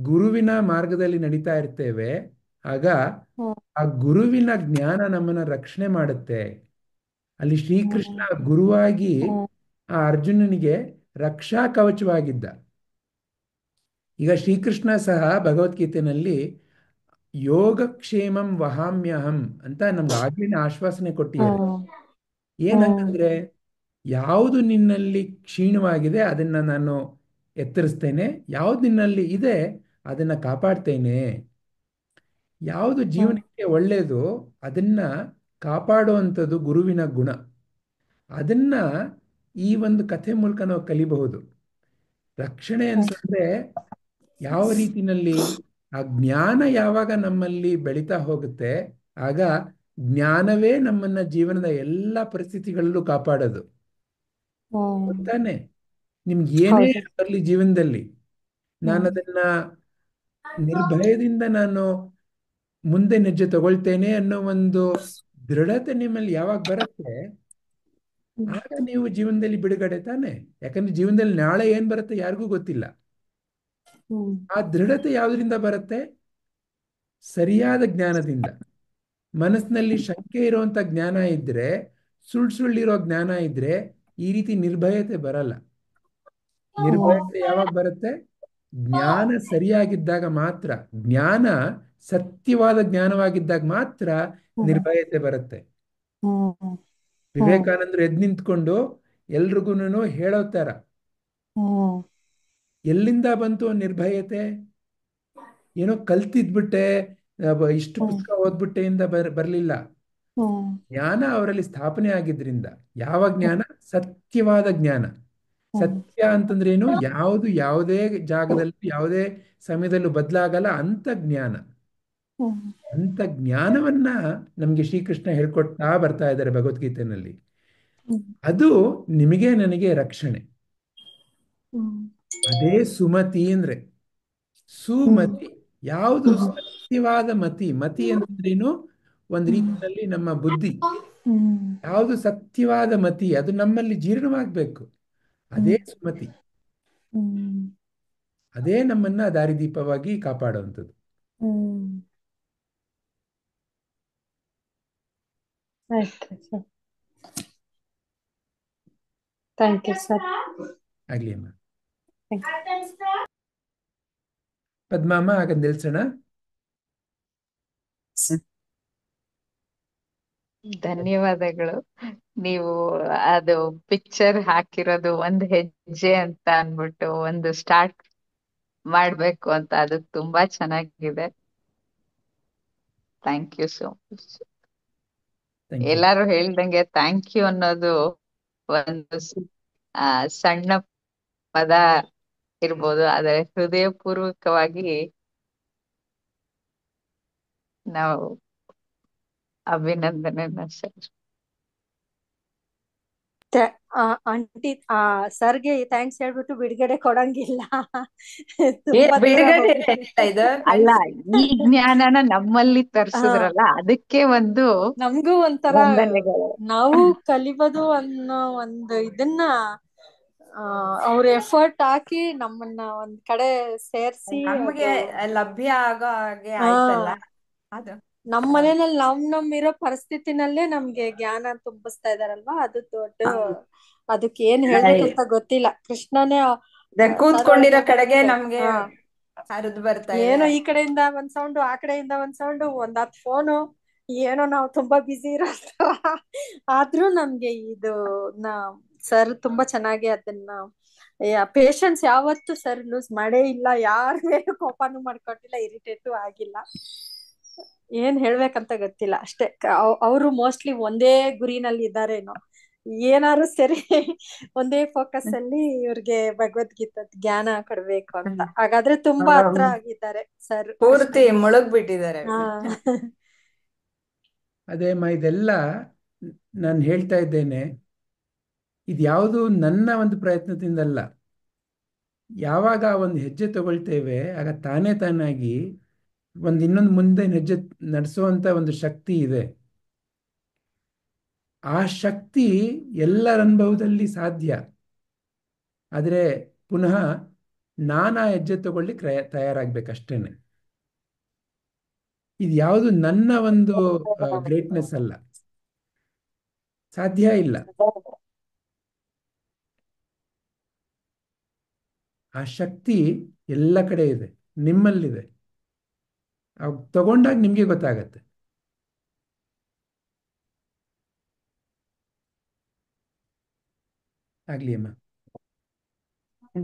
ಗುರುವಿನ ಮಾರ್ಗದಲ್ಲಿ ನಡೀತಾ ಇರ್ತೇವೆ, ಆಗ ಆ ಗುರುವಿನ ಜ್ಞಾನ ನಮ್ಮನ್ನ ರಕ್ಷಣೆ ಮಾಡುತ್ತೆ. ಅಲ್ಲಿ ಶ್ರೀಕೃಷ್ಣ ಗುರುವಾಗಿ ಆ ಅರ್ಜುನನಿಗೆ ರಕ್ಷಾ ಕವಚವಾಗಿದ್ದ. ಈಗ ಶ್ರೀಕೃಷ್ಣ ಸಹ ಭಗವದ್ಗೀತೆಯಲ್ಲಿ ಯೋಗಕ್ಷೇಮಂ ವಹಾಮ್ಯಹಂ ಅಂತ ನಮ್ಗೆ ಆಗ್ಲಿನ ಆಶ್ವಾಸನೆ ಕೊಟ್ಟಿದ್ದಾರೆ. ಏನಂತಂದ್ರೆ, ಯಾವುದು ನಿನ್ನಲ್ಲಿ ಕ್ಷೀಣವಾಗಿದೆ ಅದನ್ನ ನಾನು ಎತ್ತರಿಸ್ತೇನೆ, ಯಾವುದು ನಿನ್ನಲ್ಲಿ ಇದೆ ಅದನ್ನ ಕಾಪಾಡ್ತೇನೆ. ಯಾವುದು ಜೀವನಕ್ಕೆ ಒಳ್ಳೆಯದು ಅದನ್ನ ಕಾಪಾಡುವಂಥದ್ದು ಗುರುವಿನ ಗುಣ. ಅದನ್ನ ಈ ಒಂದು ಕಥೆ ಮೂಲಕ ನಾವು ಕಲಿಬಹುದು. ರಕ್ಷಣೆ ಅಂತಂದ್ರೆ ಯಾವ ರೀತಿನಲ್ಲಿ ಆ ಜ್ಞಾನ ಯಾವಾಗ ನಮ್ಮಲ್ಲಿ ಬೆಳೀತಾ ಹೋಗುತ್ತೆ, ಆಗ ಜ್ಞಾನವೇ ನಮ್ಮನ್ನ ಜೀವನದ ಎಲ್ಲ ಪರಿಸ್ಥಿತಿಗಳಲ್ಲೂ ಕಾಪಾಡೋದು. ಗೊತ್ತಾನೆ, ನಿಮ್ಗೆ ಏನೇ ಬರಲಿ ಜೀವನದಲ್ಲಿ, ನಾನು ಅದನ್ನ ನಿರ್ಭಯದಿಂದ ನಾನು ಮುಂದೆ ಹೆಜ್ಜೆ ತಗೊಳ್ತೇನೆ ಅನ್ನೋ ಒಂದು ದೃಢತೆ ನಿಮ್ಮಲ್ಲಿ ಯಾವಾಗ ಬರುತ್ತೆ, ಆಗ ನೀವು ಜೀವನದಲ್ಲಿ ಬಿಡುಗಡೆ ತಾನೆ. ಯಾಕಂದ್ರೆ ಜೀವನದಲ್ಲಿ ನಾಳೆ ಏನ್ ಬರುತ್ತೆ ಯಾರಿಗೂ ಗೊತ್ತಿಲ್ಲ. ಆ ದೃಢತೆ ಯಾವುದರಿಂದ ಬರುತ್ತೆ? ಸರಿಯಾದ ಜ್ಞಾನದಿಂದ. ಮನಸ್ಸಿನಲ್ಲಿ ಶಂಕೆ ಇರುವಂತ ಜ್ಞಾನ ಇದ್ರೆ, ಸುಳ್ಳಿರೋ ಜ್ಞಾನ ಇದ್ರೆ ಈ ರೀತಿ ನಿರ್ಭಯತೆ ಬರಲ್ಲ. ನಿರ್ಭಯತೆ ಯಾವಾಗ ಬರುತ್ತೆ? ಜ್ಞಾನ ಸರಿಯಾಗಿದ್ದಾಗ ಮಾತ್ರ, ಜ್ಞಾನ ಸತ್ಯವಾದ ಜ್ಞಾನವಾಗಿದ್ದಾಗ ಮಾತ್ರ ನಿರ್ಭಯತೆ ಬರುತ್ತೆ. ವಿವೇಕಾನಂದರು ಎದ್ದು ನಿಂತ್ಕೊಂಡು ಎಲ್ರಿಗೂ ಹೇಳೋ ತರ, ಎಲ್ಲಿಂದ ಬಂತು ನಿರ್ಭಯತೆ? ಏನೋ ಕಲ್ತಿದ್ಬಿಟ್ಟೆ, ಇಷ್ಟು ಪುಸ್ತಕ ಓದ್ಬಿಟ್ಟೆಯಿಂದ ಬರ್ಲಿಲ್ಲ. ಜ್ಞಾನ ಅವರಲ್ಲಿ ಸ್ಥಾಪನೆ ಆಗಿದ್ರಿಂದ. ಯಾವ ಜ್ಞಾನ? ಸತ್ಯವಾದ ಜ್ಞಾನ. ಸತ್ಯ ಅಂತಂದ್ರೆ ಏನು? ಯಾವುದು ಯಾವುದೇ ಜಾಗದಲ್ಲಿ ಯಾವುದೇ ಸಮಯದಲ್ಲೂ ಬದಲಾಗಲ್ಲ ಅಂತ ಜ್ಞಾನ. ಅಂತ ಜ್ಞಾನವನ್ನ ನಮ್ಗೆ ಶ್ರೀಕೃಷ್ಣ ಹೇಳ್ಕೊಡ್ತಾ ಬರ್ತಾ ಇದ್ದಾರೆ ಭಗವದ್ಗೀತೆಯಲ್ಲಿ. ಅದು ನಿಮಗೆ ನನಗೆ ರಕ್ಷಣೆ. ಅದೇ ಸುಮತಿ ಅಂದ್ರೆ. ಸುಮತಿ ಯಾವುದು? ಸತ್ಯವಾದ ಮತಿ. ಮತಿ ಅಂತಂದ್ರೇನು? ಒಂದು ರೀತಿಯಲ್ಲಿ ನಮ್ಮ ಬುದ್ಧಿ. ಯಾವುದು ಸತ್ಯವಾದ ಮತಿ, ಅದು ನಮ್ಮಲ್ಲಿ ಜೀರ್ಣವಾಗಬೇಕು. ಅದೇ ಸುಮತಿ. ಅದೇ ನಮ್ಮನ್ನ ದಾರಿದೀಪವಾಗಿ ಕಾಪಾಡುವಂಥದ್ದು. Thank you sir. ಆಗ್ಲಿ ಅಮ್ಮ. ಪದ್ಮಮ್ಮ, ಆಗ ನಿಲ್ಸೋಣ. ಧನ್ಯವಾದಗಳು. ನೀವು ಅದು ಪಿಕ್ಚರ್ ಹಾಕಿರೋದು ಒಂದ್ ಹೆಜ್ಜೆ ಅಂತ ಅನ್ಬಿಟ್ಟು ಒಂದು ಸ್ಟಾರ್ಟ್ ಮಾಡ್ಬೇಕು ಅಂತ, ಅದು ತುಂಬಾ ಚೆನ್ನಾಗಿದೆ. Thank you so much. ಎಲ್ಲಾರು ಹೇಳ್ದಂಗೆ ಥ್ಯಾಂಕ್ ಯು ಅನ್ನೋದು ಒಂದು ಸಣ್ಣ ಪದ ಇರ್ಬೋದು, ಆದರೆ ಹೃದಯಪೂರ್ವಕವಾಗಿ ನಾವು ಅಭಿನಂದನೆ ಸರ್. ಆಂಟಿ ಸರ್ಗೆ ಥ್ಯಾಂಕ್ಸ್ ಹೇಳ್ಬಿಟ್ಟು ಬಿಡುಗಡೆ ಕೊಡಂಗಿಲ್ಲ. ತುಂಬಾ ದೂರ ಬಿಡುಗಡೆ ಹೋಗ್ಬಿಟ್ಟಿದೆ. ಏನಿಲ್ಲ ಇದು. ಅಲ್ಲ, ಈ ಜ್ಞಾನನ ನಮ್ಮಲ್ಲಿ ತರಿಸಿದ್ರಲ್ಲ, ಅದಕ್ಕೆ ಒಂದು ನಮ್ಗೂ ಒಂಥರ ವಂದನೆಗಳು. ನಾವು ಕಲಿಬೋದು ಅನ್ನೋ ಒಂದು ಇದನ್ನ ಅವ್ರ ಎಫರ್ಟ್ ಹಾಕಿ ನಮ್ಮನ್ನ ಒಂದ್ ಕಡೆ ಸೇರ್ಸಿ ನಮ್ಗೆ ಅದು ಲಭ್ಯ ಆಗೋ ಹಾಗೆ ಆಯ್ತಲ್ಲ ಅದು. ನಮ್ ಮನೆಯಲ್ಲಿ ನಮ್ ಇರೋ ಪರಿಸ್ಥಿತಿನಲ್ಲೇ ನಮ್ಗೆ ಜ್ಞಾನ ತುಂಬಿಸ್ತಾ ಇದಾರಲ್ವಾ, ಅದು ದೊಡ್ಡ. ಅದಕ್ಕೆ ಏನ್ ಹೇಳ್ಬೇಕಂತ ಗೊತ್ತಿಲ್ಲ. ಕೃಷ್ಣನೇ ಕೂತ್ಕೊಂಡಿರೋ ಕಡೆಗೆ ನಮ್ಗೆ ಹರಿದು ಬರ್ತಾ ಇದೆ. ಏನೋ ಈ ಕಡೆಯಿಂದ ಒಂದ್ ಸೌಂಡ್, ಆ ಕಡೆಯಿಂದ ಒಂದ್ ಸೌಂಡ್, ಒಂದ್ 10 ಫೋನು, ಏನೋ ನಾವು ತುಂಬಾ ಬಿಸಿ ಇರೋ ಆದ್ರೂ ನಮ್ಗೆ ಇದು ಸರ್ ತುಂಬಾ ಚೆನ್ನಾಗಿ ಅದನ್ನ ಪೇಶನ್ಸ್ ಯಾವತ್ತು ಸರ್ ಲೂಸ್ ಮಾಡೇ ಇಲ್ಲ. ಯಾರ ಮೇಲೆ ಕೋಪನೂ ಮಾಡ್ಕೊಟ್ಟಿಲ್ಲ, ಇರಿಟೇಟು ಆಗಿಲ್ಲ. ಏನ್ ಹೇಳ್ಬೇಕಂತ ಗೊತ್ತಿಲ್ಲ ಅಷ್ಟೇ. ಅವರು ಮೋಸ್ಟ್ಲಿ ಒಂದೇ ಗುರಿನಲ್ಲಿ ಇದ್ದಾರೇನೋ, ಏನಾರು ಸರಿ ಒಂದೇ ಫೋಕಸ್ ಅಲ್ಲಿ ಇವ್ರಿಗೆ ಭಗವದ್ಗೀತಾ ಜ್ಞಾನ ಕೊಡ್ಬೇಕು ಅಂತ. ಹಾಗಾದ್ರೆ ತುಂಬಾ ಹತ್ರ ಆಗಿದ್ದಾರೆ ಸರ್, ಪೂರ್ತಿ ಮುಳುಗ್ ಬಿಟ್ಟಿದ್ದಾರೆ. ಅದೇಮ್ಮ, ಇದೆಲ್ಲ ನಾನು ಹೇಳ್ತಾ ಇದ್ದೇನೆ, ಇದ್ಯಾವುದು ನನ್ನ ಒಂದು ಪ್ರಯತ್ನದಿಂದಲ್ಲ. ಯಾವಾಗ ಒಂದು ಹೆಜ್ಜೆ ತಗೊಳ್ತೇವೆ ಆಗ ತಾನೇ ತಾನಾಗಿ ಇನ್ನೊಂದು ಮುಂದೆ ಹೆಜ್ಜೆ ನಡೆಸುವಂತ ಒಂದು ಶಕ್ತಿ ಇದೆ. ಆ ಶಕ್ತಿ ಎಲ್ಲರ ಅನುಭವದಲ್ಲಿ ಸಾಧ್ಯ. ಆದರೆ ಪುನಃ ನಾನಾ ಹೆಜ್ಜೆ ತಗೊಳ್ಳಿ ತಯಾರಾಗ್ಬೇಕಷ್ಟೇನೆ. ಇದು ಯಾವುದು ನನ್ನ ಒಂದು ಗ್ರೇಟ್ನೆಸ್ ಅಲ್ಲ, ಸಾಧ್ಯ ಇಲ್ಲ. ಆ ಶಕ್ತಿ ಎಲ್ಲ ಕಡೆ ಇದೆ, ನಿಮ್ಮಲ್ಲಿದೆ. ತಗೊಂಡಾಗ ನಿಮ್ಗೆ ಗೊತ್ತಾಗತ್ತೆ. ಆಗ್ಲಿ ಅಮ್ಮ.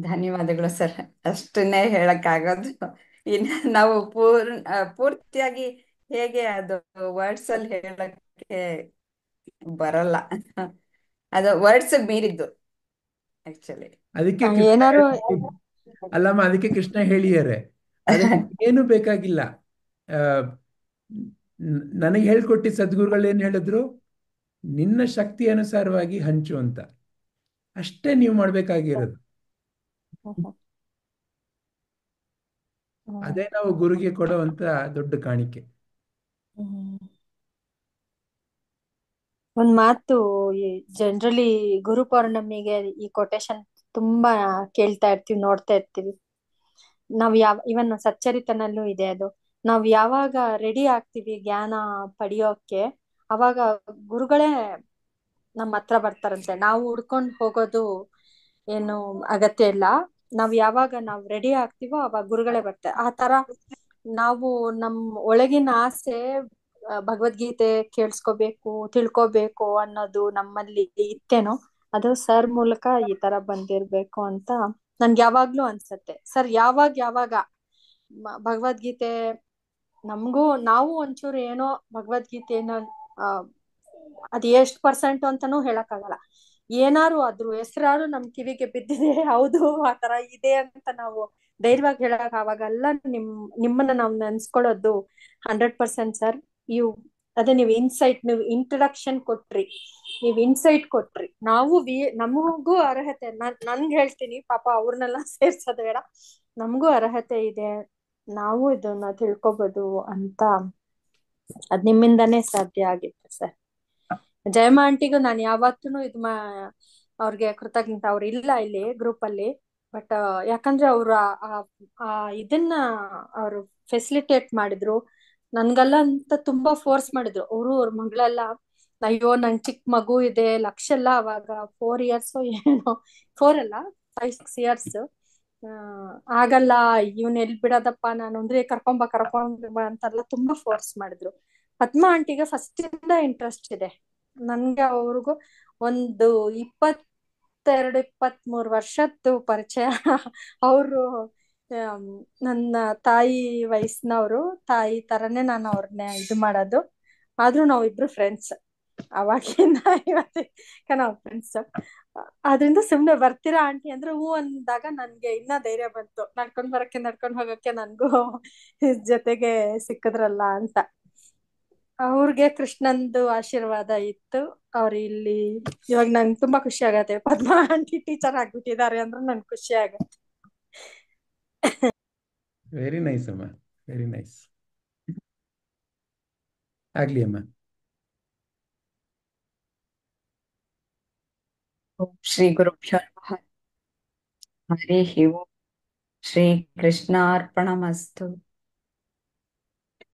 ಧನ್ಯವಾದಗಳು ಸರ್. ಅಷ್ಟನ್ನೇ ಹೇಳಕ್ಕಾಗೋದು. ಇನ್ನು ನಾವು ಪೂರ್ತಿಯಾಗಿ ಹೇಗೆ ಅದು ವರ್ಡ್ಸ್ ಅಲ್ಲಿ ಹೇಳಕ್ಕೆ ಬರಲ್ಲ. ಅದು ವರ್ಡ್ಸ್ ಮೀರಿದ್ದು ಆಕ್ಚುಲಿ. ಅದಕ್ಕೆ ಏನಾರು ಅಲ್ಲಮ್ಮ, ಅದಕ್ಕೆ ಕೃಷ್ಣ ಹೇಳಿದ್ದಾರೆ, ಅದಕ್ಕೆ ಏನು ಬೇಕಾಗಿಲ್ಲ. ನನಗೆ ಹೇಳ್ಕೊಟ್ಟಿ ಸದ್ಗುರುಗಳು ಏನ್ ಹೇಳಿದ್ರು, ನಿನ್ನ ಶಕ್ತಿ ಅನುಸಾರವಾಗಿ ಹಂಚು ಅಂತ. ಅಷ್ಟೇ ನೀವು ಮಾಡ್ಬೇಕಾಗಿರೋದು. ಅದೇ ನಾವು ಗುರುಗೆ ಕೊಡುವಂತ ದೊಡ್ಡ ಕಾಣಿಕೆ. ಒಂದ್ ಮಾತು, ಜನರಲಿ ಗುರು ಪೌರ್ಣಮಿಗೆ ಈ ಕೊಟೇಶನ್ ತುಂಬಾ ಕೇಳ್ತಾ ಇರ್ತೀವಿ, ನೋಡ್ತಾ ಇರ್ತೀವಿ. ನಾವ್ ಇವನ್ ಸಚ್ಚರಿತನಲ್ಲೂ ಇದೆ ಅದು. ನಾವ್ ಯಾವಾಗ ರೆಡಿ ಆಗ್ತೀವಿ ಜ್ಞಾನ ಪಡಿಯೋಕೆ, ಅವಾಗ ಗುರುಗಳೇ ನಮ್ಮ ಹತ್ರ ಬರ್ತಾರಂತೆ. ನಾವು ಹುಡ್ಕೊಂಡ್ ಹೋಗೋದು ಏನು ಅಗತ್ಯ ಇಲ್ಲ. ನಾವ್ ರೆಡಿ ಆಗ್ತೀವೋ ಅವಾಗ ಗುರುಗಳೇ ಬರ್ತಾರೆ. ಆ ತರ ನಾವು ನಮ್ ಒಳಗಿನ ಆಸೆ ಭಗವದ್ಗೀತೆ ಕೇಳಿಸ್ಕೋಬೇಕು, ತಿಳ್ಕೋಬೇಕು ಅನ್ನೋದು ನಮ್ಮಲ್ಲಿ ಇತ್ತೇನೋ, ಅದು ಸರ್ ಮೂಲಕ ಈ ತರ ಬಂದಿರ್ಬೇಕು ಅಂತ ನನ್ಗೆ ಯಾವಾಗ್ಲೂ ಅನ್ಸತ್ತೆ. ಸರ್ ಯಾವಾಗ ಭಗವದ್ಗೀತೆ ನಾವು ಒಂಚೂರು ಏನೋ ಭಗವದ್ಗೀತೆನ ಅದ್ ಎಷ್ಟ್ ಪರ್ಸೆಂಟ್ ಅಂತಾನೂ ಹೇಳಕ್ಕಾಗಲ್ಲ. ಏನಾರು ಅದ್ರ ಹೆಸರಾರು ನಮ್ ಕಿವಿಗೆ ಬಿದ್ದಿದೆ, ಹೌದು ಆ ತರ ಇದೆ ಅಂತ ನಾವು ಧೈರ್ಯವಾಗಿ ಹೇಳಕ್ ಅವಾಗೆಲ್ಲ ನಿಮ್ಮನ್ನ ನಾವು ನೆನ್ಸ್ಕೊಳ್ಳೋದು 100% ಸರ್. ಅದೇ ನೀವು ನೀವು ಇಂಟ್ರಡಕ್ಷನ್ ಕೊಟ್ರಿ, ನೀವ್ ಇನ್ಸೈಟ್ ಕೊಟ್ರಿ. ನಮಗೂ ಅರ್ಹತೆ, ನನ್ಗೆ ಹೇಳ್ತೀನಿ, ಪಾಪ ಅವ್ರನ್ನೆಲ್ಲ ಸೇರ್ಸೋದು ಬೇಡ, ನಮಗೂ ಅರ್ಹತೆ ಇದೆ, ನಾವು ಇದನ್ನ ತಿಳ್ಕೊಬೋದು ಅಂತ ಅದ್ ನಿಮ್ಮಿಂದಾನೇ ಸಾಧ್ಯ ಆಗಿತ್ತು ಸರ್. ಜಯಮ್ಮ ಆಂಟಿಗೂ ನಾನು ಯಾವತ್ತೂ ಅವ್ರಿಗೆ ಕೃತಜ್ಞತೆ. ಅವ್ರು ಇಲ್ಲ ಇಲ್ಲಿ ಗ್ರೂಪ್ ಅಲ್ಲಿ, ಬಟ್ ಯಾಕಂದ್ರೆ ಅವ್ರು ಇದನ್ನ ಅವರು ಫೆಸಿಲಿಟೇಟ್ ಮಾಡಿದ್ರು ನನ್ಗೆಲ್ಲ ಅಂತ ತುಂಬಾ ಫೋರ್ಸ್ ಮಾಡಿದ್ರು. ಅವ್ರ ಮಗಳೆಲ್ಲ, ಅಯ್ಯೋ ನಂಗ್ ಚಿಕ್ಕ ಮಗು ಇದೆ, ಲಕ್ಷ ಎಲ್ಲ ಅವಾಗ 4 years ಏನೋ, 4 ಅಲ್ಲ 5-6 years, ಆಗಲ್ಲ, ಇವ್ನ ಎಲ್ ಬಿಡೋದಪ್ಪ ನಾನು ಅಂದ್ರೆ, ಕರ್ಕೊಂಬ ಅಂತೆಲ್ಲ ತುಂಬಾ ಫೋರ್ಸ್ ಮಾಡಿದ್ರು. ಪದ್ಮಾ ಆಂಟಿಗೆ ಫಸ್ಟ್ ಇಂದ ಇಂಟ್ರೆಸ್ಟ್ ಇದೆ. ನನ್ಗೆ ಅವ್ರಿಗೂ ಒಂದು 22-23 ವರ್ಷದ್ದು ಪರಿಚಯ. ಅವರು ನನ್ನ ತಾಯಿ ವಯಸ್ಸಿನವರು, ತಾಯಿ ತರನೇ ನಾನು ಅವ್ರನ್ನ ಇದು ಮಾಡೋದು. ಆದ್ರೂ ನಾವಿಬ್ರು ಫ್ರೆಂಡ್ಸ್ ಅವಾಗಿಂದ ಇವತ್ತಿಗೆ ನಾವು ಫ್ರೆಂಡ್ಸ್. ಆದ್ರಿಂದ ಸುಮ್ನೆ ಬರ್ತೀರಾ ಆಂಟಿ ಅಂದ್ರೆ ಹೂ ಅಂದಾಗ ನನ್ಗೆ ಇನ್ನ ಧೈರ್ಯ ಬಂತು, ನಡ್ಕೊಂಡ್ ಹೋಗಕ್ಕೆ ನನ್ಗೂ ಜೊತೆಗೆ ಸಿಕ್ಕಿದ್ರಲ್ಲ ಅಂತ. ಅವ್ರಿಗೆ ಕೃಷ್ಣಂದು ಆಶೀರ್ವಾದ ಇತ್ತು. ಅವ್ರು ಇಲ್ಲಿ ಇವಾಗ ನಂಗೆ ತುಂಬಾ ಖುಷಿ ಆಗತ್ತೆ, ಪದ್ಮಾ ಆಂಟಿ ಟೀಚರ್ ಆಗ್ಬಿಟ್ಟಿದ್ದಾರೆ ಅಂದ್ರೆ ನನ್ಗೆ ಖುಷಿ ಆಗತ್ತೆ. ವೆರಿ ನೈಸ್ ಅಮ್ಮ, ವೆರಿ ನೈಸ್. ಆಗ್ಲಿ ಅಮ್ಮ. ಶ್ರೀ ಗುರುಭ್ಯೋ ನಮಃ. ಹರಿ ಓಂ. ಶ್ರೀ ಕೃಷ್ಣಾರ್ಪಣಮಸ್ತು.